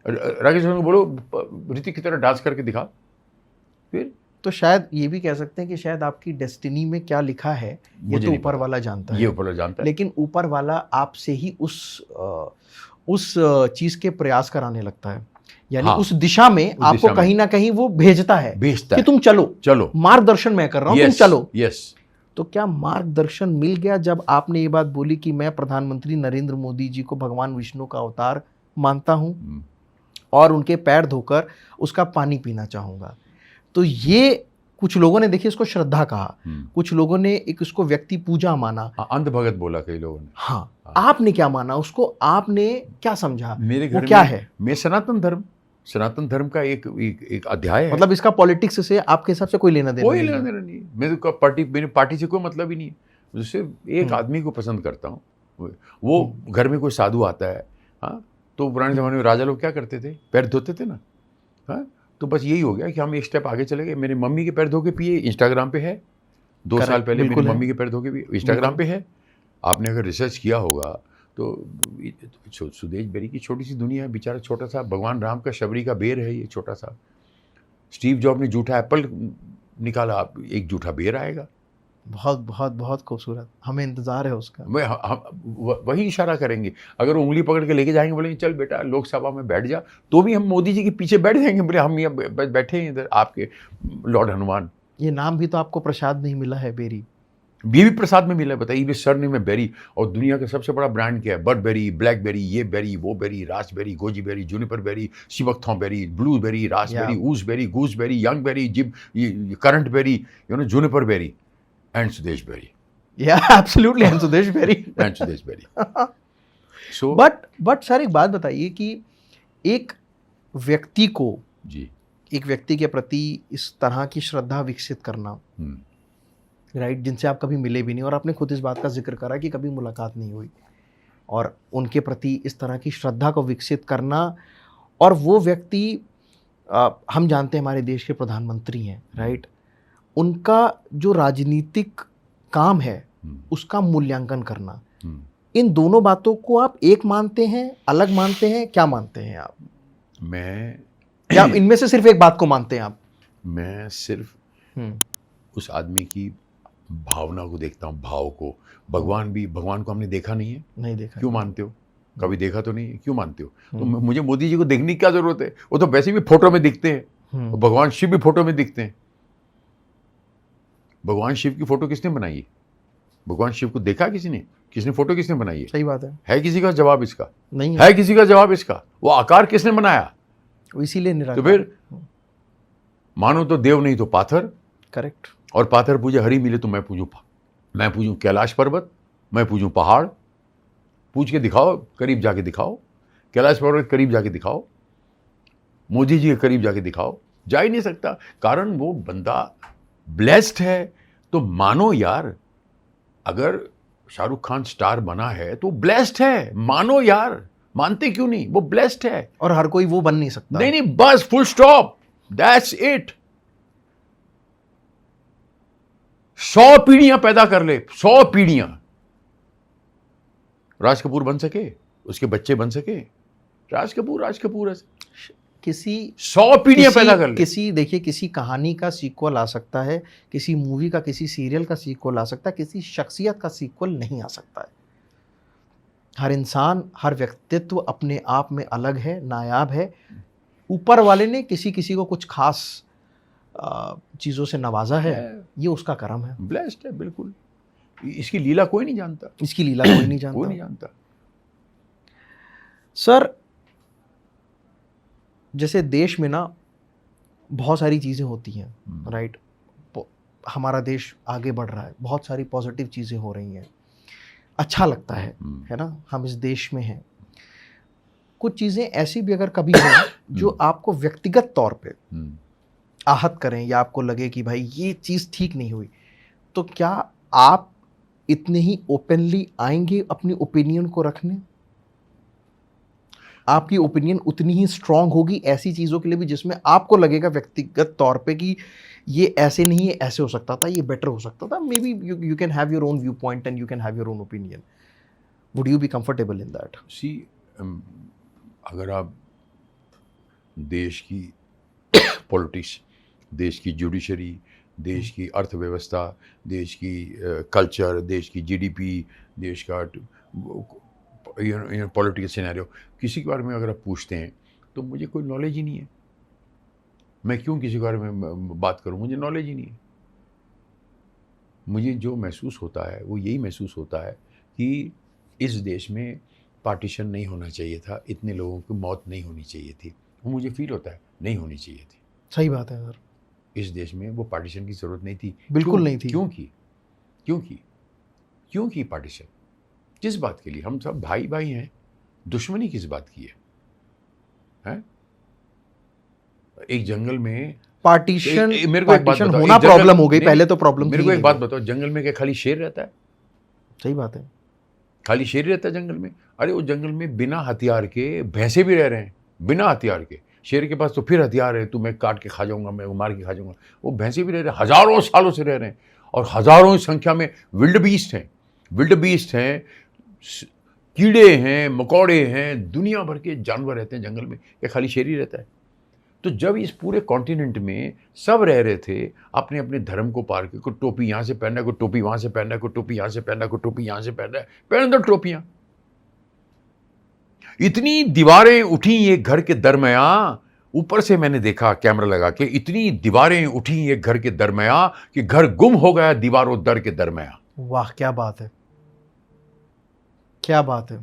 राकेश रोशन को बोलो ऋतिक की तरह डांस करके दिखा। फिर तो शायद ये भी कह सकते हैं कि शायद आपकी डेस्टिनी में क्या लिखा है ये तो ऊपर वाला जानता है। ये ऊपर वाला जानता है। लेकिन ऊपर वाला आपसे ही उस चीज के प्रयास कराने लगता है, यानी हाँ, उस दिशा में आपको दिशा में। कहीं ना कहीं वो भेजता है कि है। तुम चलो, चलो, मार्गदर्शन मैं कर रहा हूं, तुम चलो। यस। तो क्या मार्गदर्शन मिल गया जब आपने ये बात बोली कि मैं प्रधानमंत्री नरेंद्र मोदी जी को भगवान विष्णु का अवतार मानता हूं और उनके पैर धोकर उसका पानी पीना चाहूंगा? तो ये कुछ लोगों ने देखिए इसको श्रद्धा कहा, कुछ लोगों ने एक इसको व्यक्ति पूजा माना, अंध भगत बोला कई लोगों ने। हाँ, आपने क्या माना उसको? आपने क्या समझा? मेरे वो घर क्या में है? मैं सनातन धर्म का एक अध्याय है। मतलब इसका पॉलिटिक्स से आपके हिसाब से कोई लेना देना कोई नहीं लेना है? देना नहीं है। मेरे पार्टी से कोई मतलब ही नहीं है। सिर्फ एक आदमी को पसंद करता हूँ। वो घर में कोई साधु आता है, हाँ, तो पुराने जमाने में राजा लोग क्या करते थे, पैर धोते थे ना, हाँ, तो बस यही हो गया कि हम एक स्टेप आगे चले गए। मेरी मम्मी के पैर धो के पिए, इंस्टाग्राम पे है। 2 साल पहले मेरी मम्मी के पैर धो के पिए, इंस्टाग्राम पे है। आपने अगर रिसर्च किया होगा तो सुदेश बेरी की छोटी सी दुनिया है, बेचारा छोटा सा, भगवान राम का शबरी का बेर है ये छोटा सा। स्टीव जॉब ने जूठा एप्पल निकाला, आप एक जूठा बेर आएगा। बहुत बहुत बहुत खूबसूरत, हमें इंतजार है उसका। वही इशारा करेंगे। अगर उंगली पकड़ के लेके जाएंगे, बोलेंगे चल बेटा लोकसभा में बैठ जा, तो भी हम मोदी जी के पीछे बैठ जाएंगे। बोले हम यहाँ बैठे हैं इधर, आपके लॉर्ड हनुमान। ये नाम भी तो आपको प्रसाद नहीं मिला है, बेरी? बीवी प्रसाद में मिला है, बताइए। भी सर नेम है बेरी, और दुनिया का सबसे बड़ा ब्रांड क्या है? बर्डबेरी, ब्लैकबेरी, ये बेरी, वो berry, raspberry, goji berry, juniper berry, शिवकथॉ बेरी, ब्लू बेरी, रास्पबेरी, ऊसबेरी, गूसबेरी, यंग बेरी, जिब, currant berry, juniper berry, and Sudesh Berry. Absolutely, and Sudesh Berry. And Sudesh Berry. So but sir एक बात बताइए कि एक व्यक्ति को जी, एक व्यक्ति के प्रति इस तरह की श्रद्धा विकसित करना, राइट, जिनसे आप कभी मिले भी नहीं, और आपने खुद इस बात का जिक्र करा कि कभी मुलाकात नहीं हुई, और उनके प्रति इस तरह की श्रद्धा को विकसित करना, और वो व्यक्ति हम जानते हैं हमारे देश के प्रधानमंत्री हैं, राइट, उनका जो राजनीतिक काम है उसका मूल्यांकन करना, इन दोनों बातों को आप एक मानते हैं, अलग मानते हैं, क्या मानते हैं आप? या इनमें से सिर्फ एक बात को मानते हैं आप? मैं सिर्फ उस आदमी की भावना को देखता हूँ, भाव को। भगवान को हमने देखा नहीं है। नहीं देखा। क्यों मानते हो? कभी देखा तो नहीं है, क्यों मानते हो? तो मुझे मोदी जी को देखने की क्या जरूरत है? वो तो वैसे भी फोटो में दिखते हैं, भगवान शिव भी फोटो में दिखते हैं। भगवान शिव की फोटो किसने बनाई है? भगवान शिव को देखा किसने फोटो किसने बनाई है? सही बात है किसी का जवाब इसका? नहीं है किसी का जवाब इसका? वो आकार किसने बनाया? इसीलिए निराकार। तो फिर मानो तो देव नहीं तो पाथर। करेक्ट। और पाथर पूजे हरि मिले तो मैं पूजूं कैलाश पर्वत, मैं पूजूं पहाड़। पूछ के दिखाओ, करीब जाके दिखाओ, कैलाश पर्वत करीब जाके दिखाओ, मोदी जी के करीब जाके दिखाओ। जा ही नहीं सकता, कारण वो बंदा ब्लेस्ड है। तो मानो यार, अगर शाहरुख खान स्टार बना है तो ब्लेस्ड है, मानो यार। मानते क्यों नहीं? वो ब्लेस्ड है, और हर कोई वो बन नहीं सकता। नहीं, बस फुल स्टॉप, दैट्स इट। 100 पीढ़ियां पैदा कर ले, 100 पीढ़ियां। राज कपूर बन सके, उसके बच्चे बन सके, राज कपूर है। किसी 100 पीढ़ियां पैदा कर ले। देखिए, किसी कहानी का सीक्वल आ सकता है, किसी मूवी का, किसी सीरियल का सीक्वल आ सकता है, किसी शख्सियत का सीक्वल नहीं आ सकता है। हर इंसान, हर व्यक्तित्व अपने आप में अलग है, नायाब है। ऊपर वाले ने किसी को कुछ खास चीज़ों से नवाजा है, ये उसका करम है। ब्लेस्ड है, बिल्कुल। इसकी लीला कोई नहीं जानता। कोई नहीं जानता। सर, जैसे देश में ना बहुत सारी चीज़ें होती हैं, राइट, हमारा देश आगे बढ़ रहा है, बहुत सारी पॉजिटिव चीज़ें हो रही हैं, अच्छा लगता है ना, हम इस देश में हैं। कुछ चीज़ें ऐसी भी अगर कभी हो जो आपको व्यक्तिगत तौर पे आहत करें, या आपको लगे कि भाई ये चीज़ ठीक नहीं हुई, तो क्या आप इतने ही ओपनली आएंगे अपनी ओपिनियन को रखने? आपकी ओपिनियन उतनी ही स्ट्रांग होगी ऐसी चीज़ों के लिए भी जिसमें आपको लगेगा व्यक्तिगत तौर पे कि ये ऐसे नहीं है, ऐसे हो सकता था, ये बेटर हो सकता था। Maybe you can have your own viewpoint and you can have your own opinion. Would you be comfortable in that? See, अगर आप देश की पॉलिटिक्स, देश की जुडिशरी, देश की अर्थव्यवस्था, देश की कल्चर, देश की जीडीपी, देश का पॉलिटिकल सिनेरियो, किसी के बारे में अगर आप पूछते हैं तो मुझे कोई नॉलेज ही नहीं है। मैं क्यों किसी के बारे में बात करूं, मुझे नॉलेज ही नहीं है। मुझे जो महसूस होता है वो यही महसूस होता है कि इस देश में पार्टीशन नहीं होना चाहिए था, इतने लोगों की मौत नहीं होनी चाहिए थी। वो मुझे फील होता है नहीं होनी चाहिए थी। सही बात है सर, इस देश में वो पार्टीशन की ज़रूरत नहीं थी। बिल्कुल नहीं थी। क्यों की पार्टीशन? किस बात के लिए? हम सब भाई भाई हैं, दुश्मनी किस बात की है? एक जंगल में पार्टीशन मेरे को एक बात बताओ, होना प्रॉब्लम हो गई, पहले तो प्रॉब्लम मेरे को एक बात बताओ, जंगल में क्या खाली शेर रहता है? सही बात है, खाली शेर रहता है जंगल में? अरे वो जंगल में बिना हथियार के भैंसे भी रह रहे हैं, बिना हथियार के। शेर के पास तो फिर हथियार है, तू मैं काट के खा जाऊंगा, मैं मार के खा जाऊंगा। वो भैंसे भी रह रहे हैं, हजारों सालों से रह रहे हैं, और हजारों की संख्या में विल्ड बीस्ट हैं, कीड़े हैं, मकोड़े हैं, दुनिया भर के जानवर रहते हैं जंगल में। क्या खाली शेर ही रहता है? तो जब इस पूरे कॉन्टिनेंट में सब रह रहे थे अपने अपने धर्म को पार के, कोई टोपी यहाँ से पहन रहा है, कोई टोपी वहाँ से पहन रहा है, कोई टोपी यहाँ से पहन रहा है, कोई टोपी यहाँ से पहन रहा है, पहन दो टोपियाँ। इतनी दीवारें उठी एक घर के दरमियाँ, ऊपर से मैंने देखा कैमरा लगा के, इतनी दीवारें उठी एक घर के दरमियाँ कि घर गुम हो गया दीवारों दर के दरमियाँ। वाह क्या बात है, क्या बात है।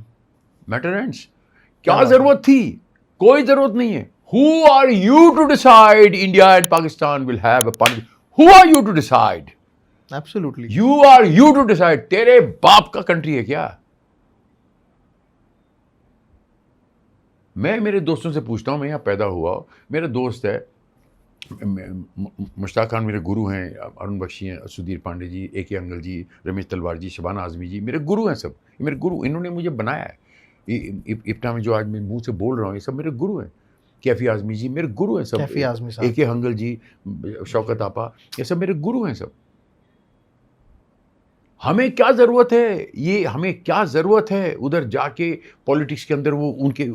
मेटरेंट्स, क्या जरूरत थी? कोई जरूरत नहीं है। Who are you to decide India and Pakistan will have a party? Who are you to decide? Absolutely. You are you to decide. तेरे बाप का कंट्री है क्या? मैं मेरे दोस्तों से पूछता हूँ, मैं यहाँ पैदा हुआ, मेरा दोस्त है मुश्ताक खान, मेरे गुरु हैं, अरुण बख्शी हैं, सुधीर पांडे जी, AK अंगल जी, रमेश तलवार जी, शबाना आजमी जी, मेरे गुरु हैं सब। ये मेरे गुरु, इन्होंने मुझे बनाया है। इफ्ता में जो आज मैं मुंह से बोल रहा हूँ, ये सब मेरे गुरु हैं। कैफी आजमी जी मेरे गुरु हैं सब, कैफी आजमी साहब, AK हंगल जी, शौकत आपा, ये सब मेरे गुरु हैं सब। हमें क्या ज़रूरत है? ये हमें क्या ज़रूरत है उधर जाके पॉलिटिक्स के अंदर? वो उनके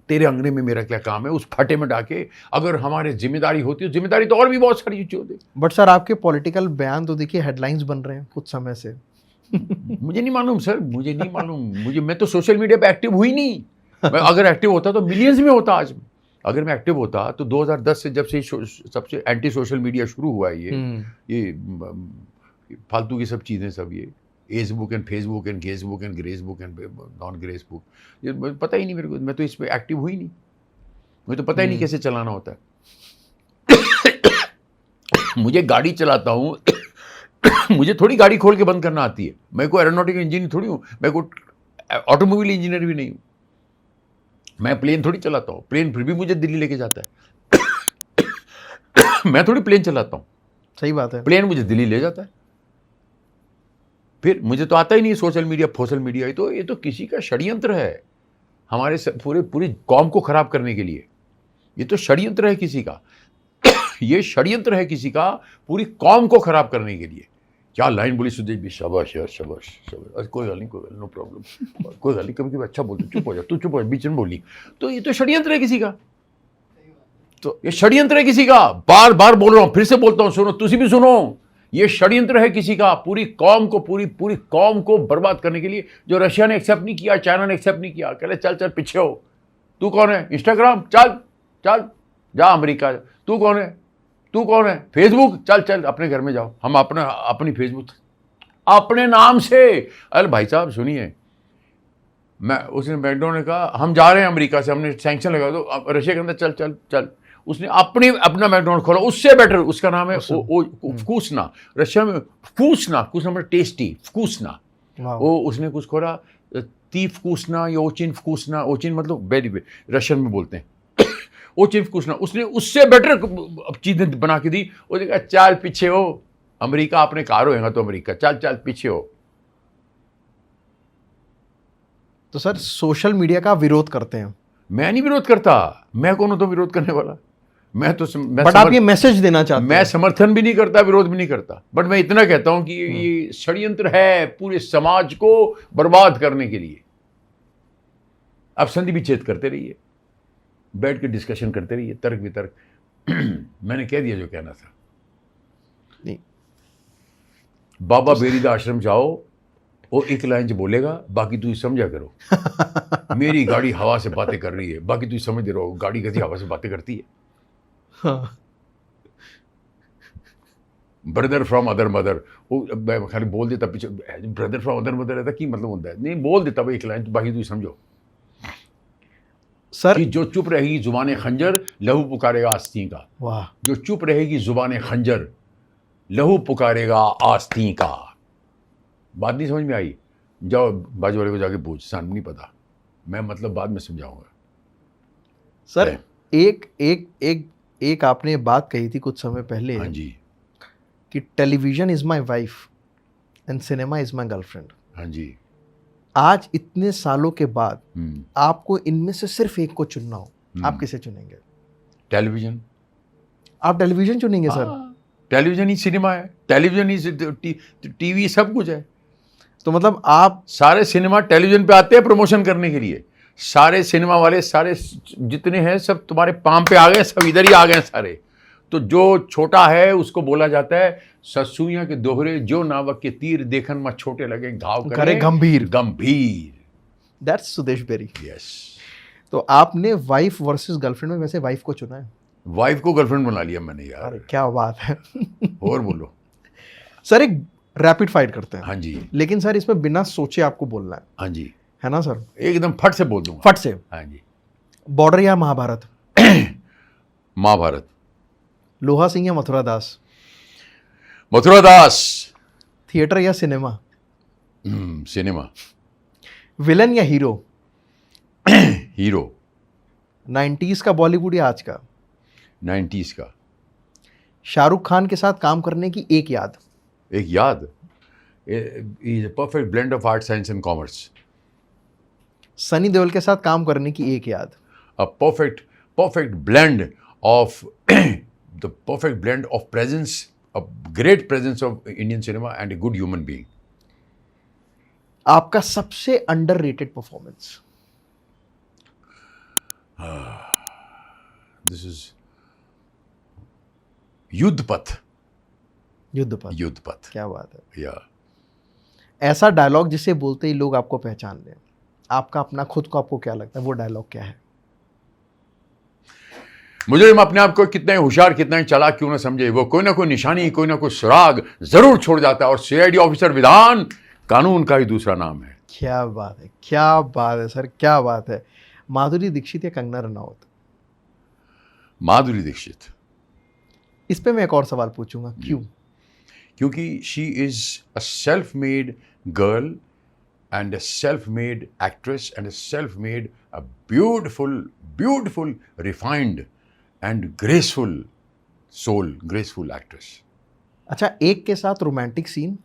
तेरे अंगने में मेरा क्या काम है, उस फटे में डाके? अगर हमारे जिम्मेदारी होती है, जिम्मेदारी तो और भी बहुत सारी चीज़ होती। बट सर आपके पॉलिटिकल बयान तो देखिए हेडलाइंस बन रहे हैं कुछ समय से। मुझे नहीं मालूम सर, मुझे नहीं मालूम। मैं तो सोशल मीडिया पे एक्टिव हुई नहीं। मैं अगर एक्टिव होता तो मिलियंस में होता आज। अगर मैं एक्टिव होता तो 2010 से, जब से सबसे एंटी सोशल मीडिया शुरू हुआ है, ये फालतू की सब चीज़ें, सब ये asbook and Facebook and gasbook and gracebook and non gracebook, ये पता ही नहीं मेरे को। मैं तो इस पर एक्टिव हुई नहीं, मुझे तो पता ही नहीं कैसे चलाना होता है। मुझे गाड़ी चलाता हूँ मुझे थोड़ी गाड़ी खोल के बंद करना आती है। मैं कोई एरोनॉटिकल इंजीनियर थोड़ी हूँ, मैं कोई ऑटोमोबाइल इंजीनियर भी नहीं हूँ। मैं प्लेन थोड़ी चलाता हूँ, प्लेन फिर भी मुझे दिल्ली लेके जाता है। मैं थोड़ी प्लेन चलाता हूँ। सही बात है, प्लेन मुझे दिल्ली ले जाता है। फिर मुझे तो आता ही नहीं सोशल मीडिया। ये तो किसी का षड्यंत्र है हमारे पूरी कौम को खराब करने के लिए। ये तो षड्यंत्र है किसी का। ये षड्यंत्र है किसी का पूरी कौम को खराब करने के लिए। क्या लाइन बोली सुदेश भी, शाबाश यार, शाबाश शाबाश, कोई गल नहीं, नो प्रॉब्लम, कोई गल नहीं, कभी अच्छा बोलते, चुप हो जा, तू चुप हो जा, बीच में बोली। तो ये तो षड्यंत्र है किसी का, तो ये षड्यंत्र है किसी का। बार बार बोल रहा हूं, फिर से बोलता हूं, सुनो, तुसी भी सुनो। ये षड्यंत्र है किसी का पूरी कौम को, पूरी कौम को बर्बाद करने के लिए। जो रशिया ने एक्सेप्ट नहीं किया, चाइना ने एक्सेप्ट नहीं किया, कह रहे चल चल पीछे हो। तू कौन है? इंस्टाग्राम, चल चल जा अमेरिका। तू कौन है? फेसबुक, चल चल अपने घर में जाओ, हम अपनी फेसबुक अपने नाम से। अरे भाई साहब सुनिए, उसने मैकडोनल्ड ने कहा हम जा रहे हैं अमेरिका से, हमने सैंक्शन लगा दो, रशिया के अंदर चल चल चल। उसने अपना मैकडोनल्ड खोला, उससे बेटर, उसका नाम है फूसना, रशिया में फूसना मतलब टेस्टी, फूसना। वो उसने कुछ खोला, ती फूसना या ओचिन फूसना, ओचिन मतलब वेरी, रशियन में बोलते हैं ओचिन फूसना। उसने उससे बेटर चीजें बना के दी। उसने कहा चल पीछे हो, अमेरिका अपने कार होएगा तो अमेरिका, चल चल पीछे हो। तो सर सोशल मीडिया का विरोध करते हैं? मैं नहीं विरोध करता, मैं कौन हूं तो विरोध करने वाला। बट आप ये मैसेज देना चाहते हैं? मैं समर्थन भी नहीं करता, विरोध भी नहीं करता, बट मैं इतना कहता हूं कि ये षड्यंत्र है पूरे समाज को बर्बाद करने के लिए। आप संधि विच्छेद करते रहिए, बैठ के डिस्कशन करते रहिए, तर्क वितर्क। मैंने कह दिया जो कहना था। नहीं, बाबा बेरीदा आश्रम जाओ, वो एक लाइन बोलेगा, बाकी तू समझा करो। मेरी गाड़ी हवा से बातें कर रही है, बाकी तू समझ रहो, गाड़ी कैसी हवा से बातें करती है। हाँ। ब्रदर फ्रॉम अदर मदर, वो मैं खाली बोल देता पीछे, ब्रदर फ्रॉम अदर मदर रहता की मतलब होता है, नहीं बोल देता भाई एक लाइन, तो बाकी तू समझो। सर कि जो चुप रहेगी जुबान खंजर, लहू पुकारेगा आस्तीं का। वाह, जो चुप रहेगी जुबान खंजर, लहू पुकारेगा आस्तीं का। बात नहीं समझ में आई? जाओ बाजू वाले को जाके पूछ, सान नहीं पता, मैं मतलब बाद में समझाऊंगा। सर है। एक एक एक एक आपने बात कही थी कुछ समय पहले हाँ जी, कि television is my wife and cinema is my girlfriend. हाँ जी। आज इतने सालों के बाद हम्म, आपको इनमें से सिर्फ एक को चुनना हो, आप किसे चुनेंगे? टेलीविजन। आप टेलीविजन चुनेंगे सर? हाँ, टेलीविजन ही सिनेमा है, टेलीविजन ही टीवी सब कुछ है। तो मतलब आप सारे सिनेमा टेलीविजन पे आते हैं प्रमोशन करने के लिए। सारे सिनेमा वाले सारे जितने हैं सब तुम्हारे पाम पे आ गए, सब इधर ही आ गए सारे। तो जो छोटा है उसको बोला जाता है ससुइयां के दोहरे, जो नावक के तीर देखन में छोटे लगे, घाव करे गंभीर। गंभीर। दैट्स सुदेश बेरी। यस। तो आपने वाइफ वर्सेस गर्लफ्रेंड में वैसे वाइफ को चुना है? वाइफ को गर्लफ्रेंड बना लिया मैंने यार। अरे क्या बात है। और बोलो। सर एक रैपिड फाइट करते हैं। हाँ जी, लेकिन सर इसमें बिना सोचे आपको बोलना हाँ जी, है ना सर? एकदम फट से बोल दूंगा। फट से। हाँ जी। बॉर्डर या महाभारत? महाभारत। लोहा सिंह या मथुरा दास? मथुरा दास। थिएटर या सिनेमा? सिनेमा। विलन या हीरो? हीरो। 90s का बॉलीवुड या आज का? 90s का। शाहरुख खान के साथ काम करने की एक याद? एक याद, is a perfect blend of art, science and commerce. Sunny Deol के साथ काम करने की एक याद? A perfect blend of the perfect blend of presence, a great presence of Indian cinema and a good human being. आपका सबसे underrated performance? This is Yuddhpath. Yuddhpath. Yuddhpath. क्या बात है। या ऐसा डायलॉग जिसे बोलते ही लोग आपको पहचान लें, आपका अपना खुद को आपको क्या लगता है वो डायलॉग क्या है? मुझे अपने आप को कितना ही होशियार, कितना ही चालाक क्यों ना समझे, वो कोई ना कोई निशानी, कोई ना कोई सुराग जरूर छोड़ जाता है। और सीआईडी ऑफिसर विधान कानून का ही दूसरा नाम है। क्या बात है, क्या बात है सर, क्या बात है। माधुरी दीक्षित या कंगना रनावत? माधुरी दीक्षित। इस पे मैं एक और सवाल पूछूंगा, क्यों? क्योंकि she is a self made girl and a self made actress and a self made a beautiful refined and graceful soul, graceful actress. अच्छा, एक के साथ romantic scene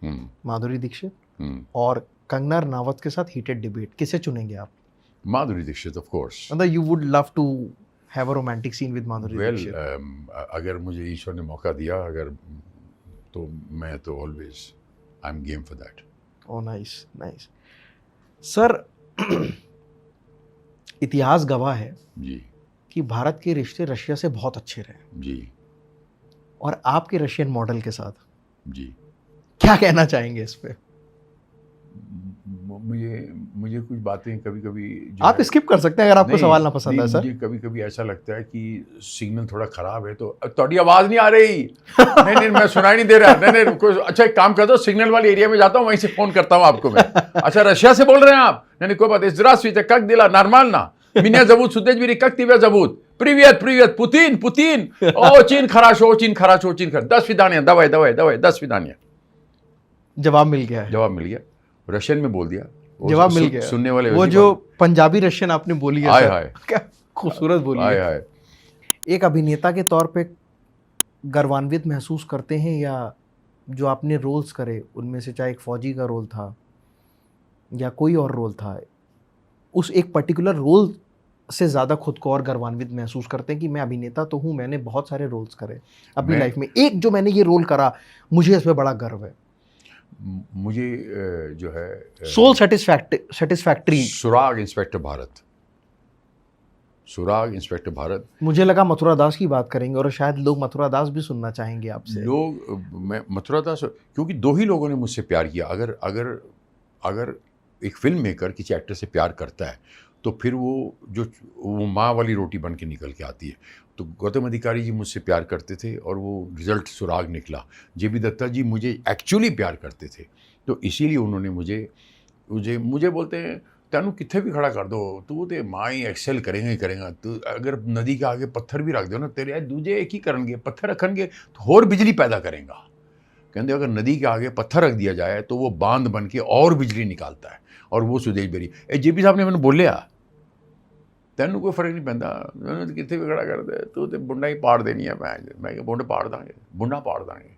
hmm, Madhuri Dixit hmm. और कंगना रनावत के साथ हीटेड डिबेट, किसे चुनेंगे आप? Madhuri Dixit of course. मतलब you would love to have a romantic scene with Madhuri well, Dixit? अगर मुझे ईश्वर ने मौका दिया, अगर तो मैं तो always I am game for that. Oh nice, nice. Sir इतिहास गवाह है जी, कि भारत के रिश्ते रशिया से बहुत अच्छे रहे, जी, और आपके रशियन मॉडल के साथ जी। क्या कहना चाहेंगे इस पे? मुझे कुछ बातें कभी कभी आप स्किप कर सकते हैं अगर आपको सवाल ना पसंद है सर। मुझे कभी कभी ऐसा लगता है कि सिग्नल थोड़ा खराब है, तो थोड़ी आवाज नहीं आ रही। नहीं, मैं सुनाई नहीं दे रहा। नहीं, कोई अच्छा एक काम करता हूँ, सिग्नल वाले एरिया में जाता हूँ, वहीं से फोन करता हूँ आपको मैं। अच्छा, रशिया से बोल रहे हैं आप? नहीं, कोई बात। Здравствуйте, как дела? Нормально? Меня зовут Судежбери, как тебя зовут? Привет, Путин. Очень хорошо. До свидания, давай, до свидания। जवाब मिल गया है। जवाब मिल गया, रशियन में बोल दिया। जवाब मिल गया। सुनने वाले वो जो पंजाबी रशियन आपने बोली है हाय सर, हाय। क्या खूबसूरत बोली है। हाय। एक अभिनेता के तौर पे गर्वान्वित महसूस करते हैं, या जो आपने रोल्स करे उनमें से, चाहे एक फौजी का रोल था या कोई और रोल था, उस एक पर्टिकुलर रोल से ज़्यादा खुद को और गर्वान्वित महसूस करते हैं कि मैं अभिनेता तो हूँ, मैंने बहुत सारे रोल्स करे अपनी लाइफ में, एक जो मैंने ये रोल करा मुझे इस पर बड़ा गर्व है? मुझे जो है सोल सेटिस्फैक्ट्री। सुराग इंस्पेक्टर भारत। मुझे लगा मथुरा दास की बात करेंगे, और शायद लोग मथुरा दास भी सुनना चाहेंगे आपसे। मैं मथुरा दास, क्योंकि दो ही लोगों ने मुझसे प्यार किया। अगर अगर एक फिल्म मेकर किसी एक्टर से प्यार करता है तो फिर वो माँ वाली रोटी बन के निकल के आती है। तो गौतम अधिकारी जी मुझसे प्यार करते थे और वो रिजल्ट सुराग निकला। जेबी दत्ता जी मुझे एक्चुअली प्यार करते थे, तो इसीलिए उन्होंने मुझे बोलते हैं तेनू कितने भी खड़ा कर दो, तू तो माँ ही एक्सेल करेगा ही करेगा। तू अगर नदी के आगे पत्थर भी रख दो ना, तेरे दूजे एक ही करेंगे, पत्थर रखेंगे तो होर बिजली पैदा करेगा। कहते अगर नदी के आगे पत्थर रख दिया जाए तो वो बांध बन के और बिजली निकालता है। और वो सुदेश बेरी जेपी साहब ने मैंने बोलिया तेनू कोई फर्क नहीं पैंदा, कितने भी खड़ा कर दे, तू तो बुंडा ही पाड़ देनी है। मैं बुंड पाड़ दांगे, बुंडा पाड़ दांगे।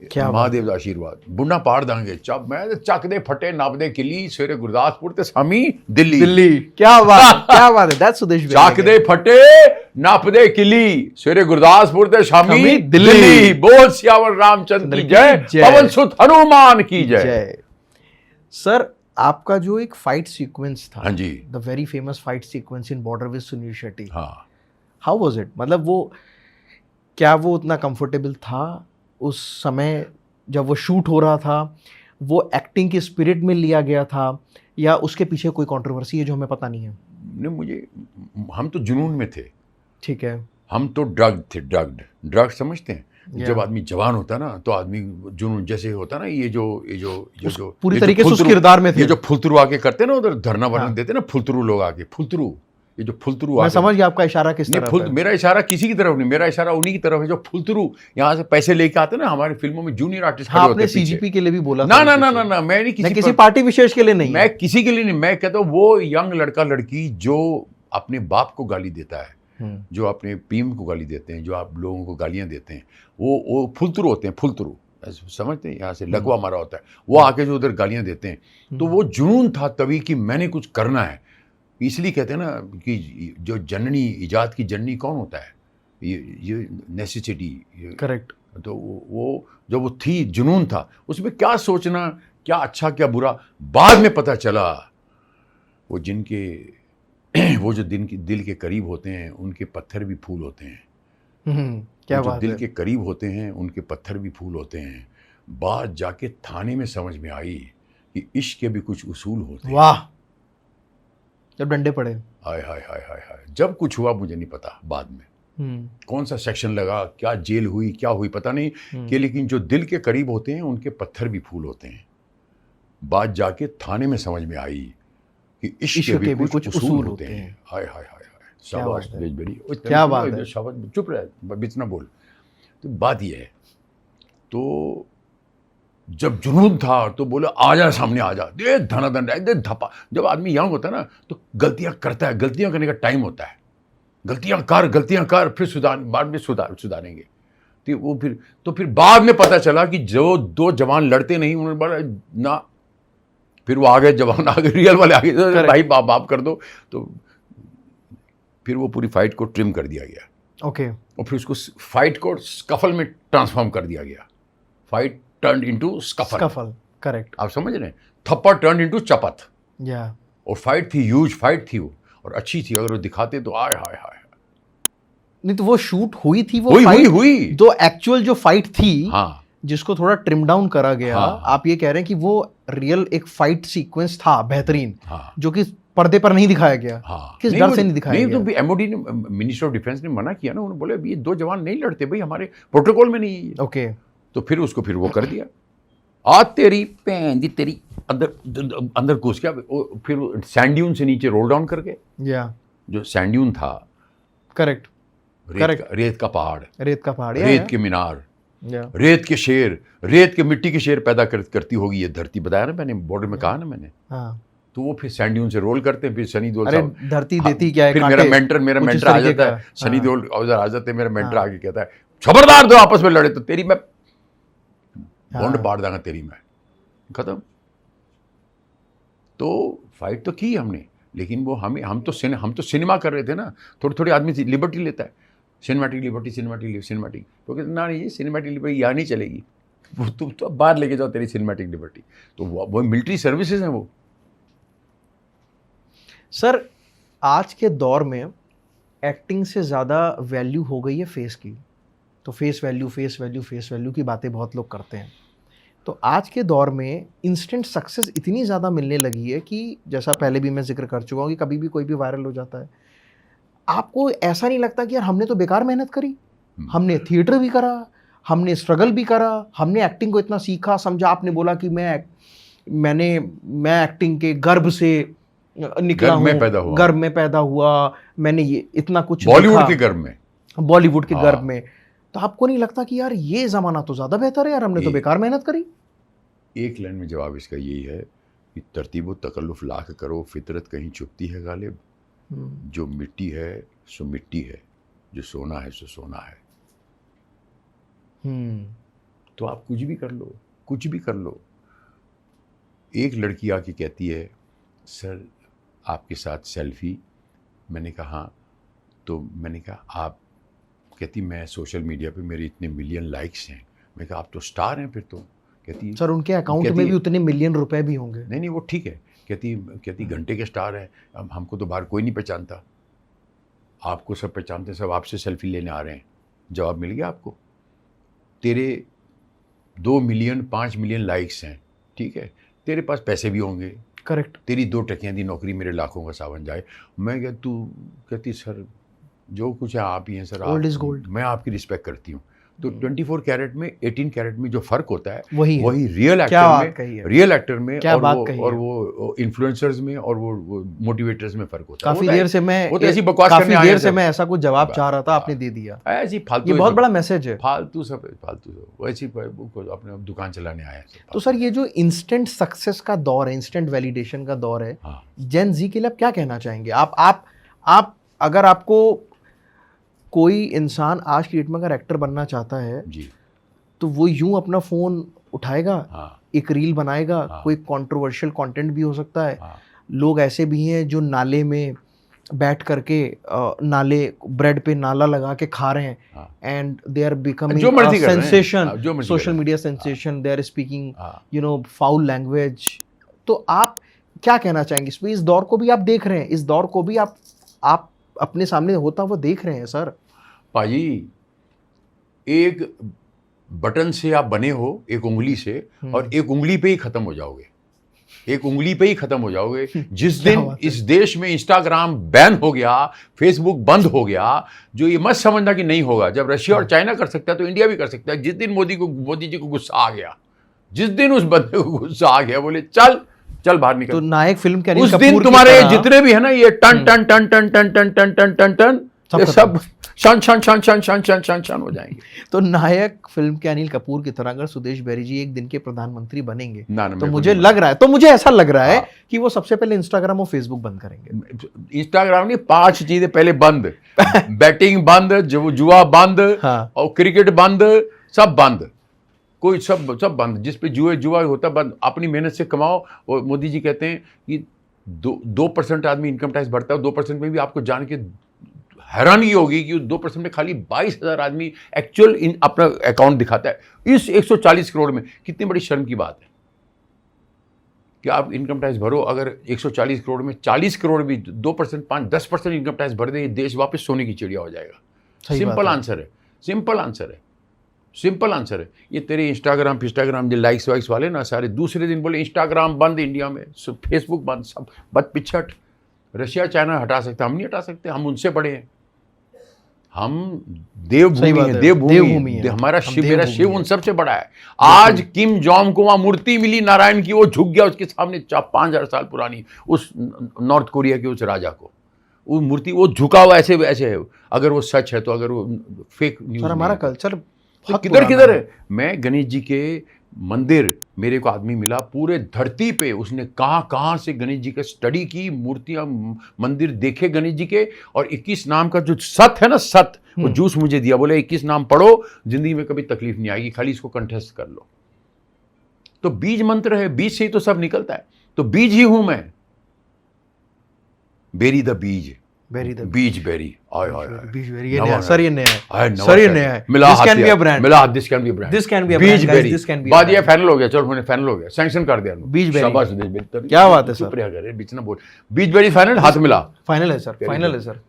क्या महादेव का आशीर्वाद, बुंडा पाड़ दांगे। मैं चक दे फटे नाप दे किली, सवेरे गुरदासपुर ते शामी दिल्ली। क्या बात है, दैट्स सुदेश बेरी। चक दे फटे नाप दे किली, सवेरे गुरदासपुर ते शामी दिल्ली। बोल सियावर रामचंद्र की जय, पवन सुत हनुमान की जय। सर आपका जो एक फाइट सीक्वेंस था, हाँ जी, the very famous fight sequence in Border with Suniel Shetty, हाँ, हाउ वाज इट? मतलब क्या वो उतना कंफर्टेबल था उस समय जब वो शूट हो रहा था? वो एक्टिंग के स्पिरिट में लिया गया था या उसके पीछे कोई कंट्रोवर्सी है जो हमें पता नहीं है? नहीं, हम तो जुनून में थे। ठीक है, हम तो ड्रग समझते हैं। जब आदमी जवान होता है ना तो आदमी जुनून जैसे होता है ना, ये जो पूरी तरीके से उस किरदार में थे। ये जो फुलतरू आके करते हैं ना, उधर धरना वरना देते हैं ना फुलतरू लोग आके, ये जो फुलतरू मैं समझ गया आपका इशारा किस तरफ है। मेरा इशारा किसी की तरफ नहीं, मेरा इशारा उन्हीं की तरफ है जो फुलतरू यहाँ से पैसे लेके आते हैं ना। हमारी फिल्मों में जूनियर आर्टिस्ट खड़े होते हैं पीछे। सीजीपी के लिए भी बोला ना, मैं नहीं किसी पार्टी विशेष के लिए नहीं, मैं किसी के लिए नहीं। मैं कहता हूँ वो यंग लड़का लड़की जो अपने बाप को गाली देता है, जो अपने पीएम को गाली देते हैं, जो आप लोगों को गालियां देते हैं, वो फुलतरू होते हैं। फुलतरू समझते हैं, यहाँ से लगवा मारा होता है, वो आके जो उधर गालियां देते हैं। तो वो जुनून था तभी कि मैंने कुछ करना है। इसलिए कहते हैं ना कि जो जननी, इजाद की जननी कौन होता है? ये नेसेसिटी। करेक्ट। तो वो जो वो थी, जुनून था, उसमें क्या सोचना, क्या अच्छा क्या बुरा, बाद में पता चला। वो जो दिल के करीब होते हैं उनके पत्थर भी फूल होते हैं। क्या जो बात दिल है। के करीब होते हैं उनके पत्थर भी फूल होते हैं। बात जाके थाने में समझ में आई कि इश्क के भी कुछ उसूल होते हैं। वाह, जब डंडे पड़े। हाय हाय हाय हाय हाय, जब कुछ हुआ मुझे नहीं पता, बाद में कौन सा सेक्शन लगा, क्या जेल हुई, क्या हुई पता नहीं कि, लेकिन जो दिल के करीब होते हैं उनके पत्थर भी फूल होते हैं। बात जाके थाने में समझ में आई कि इश्क के भी कुछ उसूल होते हैं। हाय हाय हाय हाय, शाबाश सुदेश बेरी, क्या बात है। शाबाश, चुप रहे, बीच ना बोल। तो बात ये है, तो जब जुनून था तो बोले आजा सामने आजा, दे धनाधन, दे धपा। जब आदमी यंग होता है ना तो गलतियां करता है, गलतियां करने का टाइम होता है। गलतियां कर, फिर बाद में सुधारेंगे। तो फिर बाद में पता चला कि जो दो जवान लड़ते नहीं, उन्होंने बोला ना, फिर वो आगे जवान आगे, रियल वाले आगे, भाई बाप कर दो। तो फिर वो पूरी फाइट को ट्रिम कर दिया गया। ओके। और फिर उसको फाइट को स्कफल में ट्रांसफॉर्म कर दिया गया। Fight turn into scuffle. Correct. आप समझ रहे हैं? थप्पड़ टर्न इनटू चपत। या और फाइट थी, ह्यूज फाइट थी वो, और अच्छी थी। अगर वो दिखाते तो आय हाय हाय। नहीं तो वो शूट हुई थी, वो हुई जो एक्चुअल जो फाइट थी, हाँ, जिसको थोड़ा ट्रिम डाउन करा गया। हाँ, आप ये कह रहे हैं कि वो रियल एक फाइट सीक्वेंस था बेहतरीन, हाँ, जो कि पर्दे पर नहीं दिखाया गया। हाँ, किस डर से नहीं दिखाया गया? तो एमओडी ने, मिनिस्टर ऑफ डिफेंस ने मना किया ना। उन्होंने बोले ये दो जवान नहीं लड़ते भाई, हमारे प्रोटोकॉल में नहीं है। ओके। तो फिर उसको वो कर दिया। आज तेरी भैन दी तेरी अंदर घुस गया। फिर सैंड्यून से नीचे रोल डाउन करके, या जो सैंड्यून था, करेक्ट, रेत का पहाड़, रेत के मीनार, रेत के शेर, रेत के मिट्टी के शेर पैदा करती होगी ये धरती। बताया ना मैंने, बॉर्डर में कहा ना मैंने। हाँ। तो वो फिर सैंड्यून से रोल करते हैं। फिर सनी देओल साहब, धरती देती क्या है, फिर मेरा मेंटर आ जाता है, सनी देओल आ जाते हैं, मेरा मेंटर आगे कहता है खबरदार दो आपस में लड़े तो तेरी मैं बॉन्ड पाड़ दांगा, तेरी मैं खत्म। तो फाइट तो की हमने, लेकिन वो हम तो सिनेमा कर रहे थे ना। थोड़ी आदमी लिबर्टी लेता है, सिनेमैटिक लिबर्टी। तो कहते ना, नहीं सिनेमैटिक लिबर्टी यहाँ नहीं चलेगी, तुम तो बाहर लेके जाओ तेरी सिनेमैटिक लिबर्टी। तो वो मिलिट्री सर्विसेज हैं वो। सर आज के दौर में एक्टिंग से ज़्यादा वैल्यू हो गई है फेस की। तो फेस वैल्यू की बातें बहुत लोग करते हैं। तो आज के दौर में इंस्टेंट सक्सेस इतनी ज़्यादा मिलने लगी है कि जैसा पहले भी मैं जिक्र कर चुका हूँ कि कभी भी कोई भी वायरल हो जाता है। आपको ऐसा नहीं लगता कि यार हमने तो बेकार मेहनत करी, हमने थिएटर भी करा, हमने स्ट्रगल भी करा, हमने एक्टिंग को इतना सीखा समझा। आपने बोला कि मैं एक्टिंग के गर्भ से निकला हूँ, गर्भ में पैदा हुआ, मैंने ये इतना कुछ बॉलीवुड के गर्भ में, बॉलीवुड के गर्भ में। तो आपको नहीं लगता कि यार ये ज़माना तो ज़्यादा बेहतर है यार, हमने तो बेकार मेहनत करी? एक लाइन में जवाब इसका यही है कि तरतीब तकल्लुफ लाख करो, फितरत कहीं चुपती है गालिब। जो मिट्टी है सो मिट्टी है, जो सोना है सो सोना है। तो आप कुछ भी कर लो, कुछ भी कर लो। एक लड़की आके कहती है सर आपके साथ सेल्फी। मैंने कहा तो मैंने कहा आप, कहती मैं सोशल मीडिया पे मेरे इतने मिलियन लाइक्स हैं। मैं कहा आप तो स्टार हैं फिर तो। कहती सर उनके अकाउंट में भी उतने मिलियन रुपए भी होंगे। नहीं वो ठीक है। कहती घंटे के स्टार हैं, अब हमको तो बाहर कोई नहीं पहचानता, आपको सब पहचानते हैं, सब आपसे सेल्फी लेने आ रहे हैं। जवाब मिल गया आपको। तेरे 2 मिलियन 5 मिलियन लाइक्स हैं, ठीक है, तेरे पास पैसे भी होंगे, करेक्ट, तेरी 2 टकियां दी नौकरी मेरे लाखों का सावन जाए। मैं क्या तू कहती सर जो कुछ है आप ही हैं सर, गोल्ड इज गोल्ड, मैं आपकी रिस्पेक्ट करती हूँ। तो 24 कैरेट में 18 कैरेट में जो फर्क होता है वही रियल एक्टर में और वो इन्फ्लुएंसर्स में और वो मोटिवेटर्स में फर्क होता है। काफी देर से मैं ऐसा कुछ जवाब चाह रहा था, आपने दे दिया। ऐसी फालतू, ये बहुत बड़ा मैसेज है। फालतू सब वैसी अपने दुकान चलाने आया। तो सर ये जो इंस्टेंट सक्सेस का दौर है, इंस्टेंट वैलिडेशन का दौर है, जेन जी के लिए आप क्या कहना चाहेंगे? आप अगर आपको कोई इंसान आज की डेट में अगर एक्टर बनना चाहता है जी, तो वो यूं अपना फोन उठाएगा, एक रील बनाएगा, कोई कंट्रोवर्शियल कंटेंट भी हो सकता है। लोग ऐसे भी हैं जो नाले में बैठ करके नाले ब्रेड पे नाला लगा के खा रहे हैं and they are becoming sensation, social media sensation, they are speaking foul language. तो आप क्या कहना चाहेंगे? इस दौर को भी आप देख रहे हैं, इस दौर को भी आप अपने सामने होता हुआ देख रहे हैं सर। पाजी एक बटन से आप बने हो, एक उंगली से, और एक उंगली पे ही खत्म हो जाओगे, एक उंगली पे ही खत्म हो जाओगे। जिस दिन इस देश में इंस्टाग्राम बैन हो गया, फेसबुक बंद हो गया, जो ये मत समझना कि नहीं होगा। जब रशिया और चाइना कर सकता है तो इंडिया भी कर सकता है। जिस दिन मोदी जी को गुस्सा आ गया, जिस दिन उस बंदे को गुस्सा आ गया, बोले चल बाहर निकल। तो नायक फिल्म के उस दिन तुम्हारे जितने भी है ना ये टन टन टन टन टन टन टन टन टन टन ये सब शान हो जाएंगे। तो नायक फिल्म के अनिल कपूर की तरह अगर सुदेश बैरी जी एक दिन के प्रधानमंत्री बनेंगे तो मुझे लग रहा है, तो मुझे ऐसा लग रहा है कि वो सबसे पहले इंस्टाग्राम और फेसबुक बंद करेंगे। इंस्टाग्राम नहीं, 5 चीजें पहले बंद। बैटिंग बंद, जुआ बंद, और क्रिकेट बंद, सब बंद, कोई सब बंद। जिस पे जुआ होता बंद। अपनी मेहनत से कमाओ। और मोदी जी कहते हैं कि 2% आदमी इनकम टैक्स भरता है। 2% में भी आपको जान के हैरानी होगी कि 2% में खाली 22,000 आदमी एक्चुअल अपना अकाउंट दिखाता है। इस 140 करोड़ में कितनी बड़ी शर्म की बात है कि आप इनकम टैक्स भरो। अगर 140 करोड़ में 40 करोड़ भी 2%, 5-10% इनकम टैक्स भर दे, देश वापस सोने की चिड़िया हो जाएगा। सिंपल आंसर है, सिंपल आंसर है। ये तेरे इंस्टाग्राम जो लाइक्स वाइक्स वाले ना, सारे दूसरे दिन बोले इंस्टाग्राम बंद इंडिया में, फेसबुक बंद, सब बद पिछट। रशिया चाइना हटा सकते, हम नहीं हटा सकते, हम उनसे बड़े हैं। हम देवभूमि हैं, देवभूमि है। हमारा शिव, मेरा शिव उन सबसे बड़ा है। आज किम जोंग को वहां मूर्ति मिली नारायण की, वो झुक गया उसके सामने 5,000 साल पुरानी उस नॉर्थ कोरिया के उस राजा को। वो मूर्ति, वो झुका हुआ ऐसे है। अगर वो सच है तो, अगर वो फेक न्यूज़, हमारा कल्चर किधर है। मैं गणेश जी के मंदिर, मेरे को आदमी मिला पूरे धरती पे, उसने कहाँ से गणेश जी का स्टडी की, मूर्तियां मंदिर देखे गणेश जी के। और 21 नाम का जो सत है ना, सत, वो जूस मुझे दिया, बोले 21 नाम पढ़ो, जिंदगी में कभी तकलीफ नहीं आएगी, खाली इसको कंठस्थ कर लो। तो बीज मंत्र है, बीज से ही तो सब निकलता है। तो बीज ही हूं मैं, बेरी द बीज, बीज बेरी, बीज बेरी। ये नया सर, ये नया है। मिला this can be a brand, this can be a brand, this can be a बीज brand, berry. This can be. बात ये फाइनल हो गया, चलो मैंने फाइनल हो गया, सैंक्शन कर दिया बीज बेरी। शाबाश, क्या बात है सर, चुप रहा करे, बीच ना बोल। बीज बेरी फाइनल, हाथ मिला, फाइनल है सर, फाइनल है सर,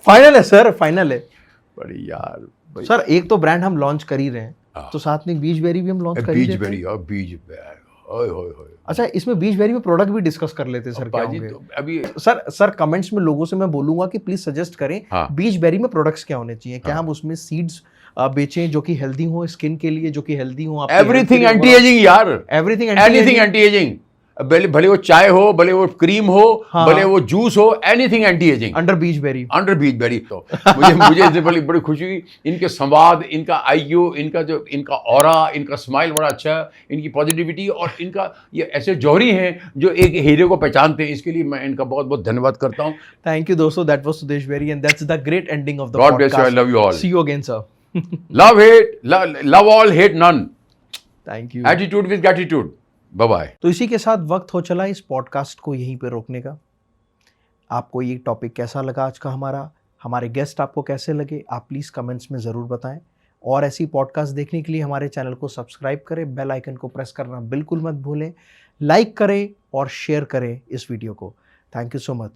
फाइनल है सर, फाइनल है। बड़ी यार सर एक तो ब्रांड हम लॉन्च कर ही रहे हैं, हाँ। तो साथ में बीच बेरी भी हम लॉन्च कर ही बीज देते हैं। बेरी और बीज बैग, ओए होए होए। अच्छा, इसमें बीच बेरी में प्रोडक्ट भी डिस्कस कर लेते हैं सर, क्या बाजी होंगे? तो अभी सर कमेंट्स में लोगों से मैं बोलूंगा कि प्लीज सजेस्ट करें हाँ। बीच बेरी में प्रोडक्ट्स क्या होने चाहिए। क्या हाँ। हम उसमें सीड्स बेचें जो कि हेल्दी हो स्किन के लिए, जो कि हेल्दी हो एवरीथिंग एंटी एजिंग यार, एवरीथिंग एनीथिंग एंटी एजिंग, भले वो चाय हो, भले वो क्रीम हो, हाँ। भले वो जूस हो, एनीथिंग एंटी एजिंग अंडर बीच बेरी। अंडर बीज बेरी। तो मुझे इससे बड़ी खुशी हुई, इनके संवाद, इनका आईक्यू, इनका ऑरा, इनका स्माइल बड़ा अच्छा है, इनकी पॉजिटिविटी, और इनका ये ऐसे जौहरी हैं जो एक हीरो को पहचानते हैं। इसके लिए मैं इनका बहुत बहुत धन्यवाद करता हूँ। थैंक यू दोस्तों, that was Sudesh Berry and that's the great ending of the God bless you, podcast. I love you all. See you again sir. Love all, hate none, thank you. Attitude with gratitude. Bye bye. तो इसी के साथ वक्त हो चला इस podcast को यहीं पे रोकने का। आपको ये टॉपिक कैसा लगा आज का हमारे गेस्ट आपको कैसे लगे, आप प्लीज़ कमेंट्स में ज़रूर बताएं। और ऐसी पॉडकास्ट देखने के लिए हमारे चैनल को सब्सक्राइब करें, बेल आइकन को प्रेस करना बिल्कुल मत भूलें, लाइक करें और शेयर करें इस वीडियो को। Thank you so much.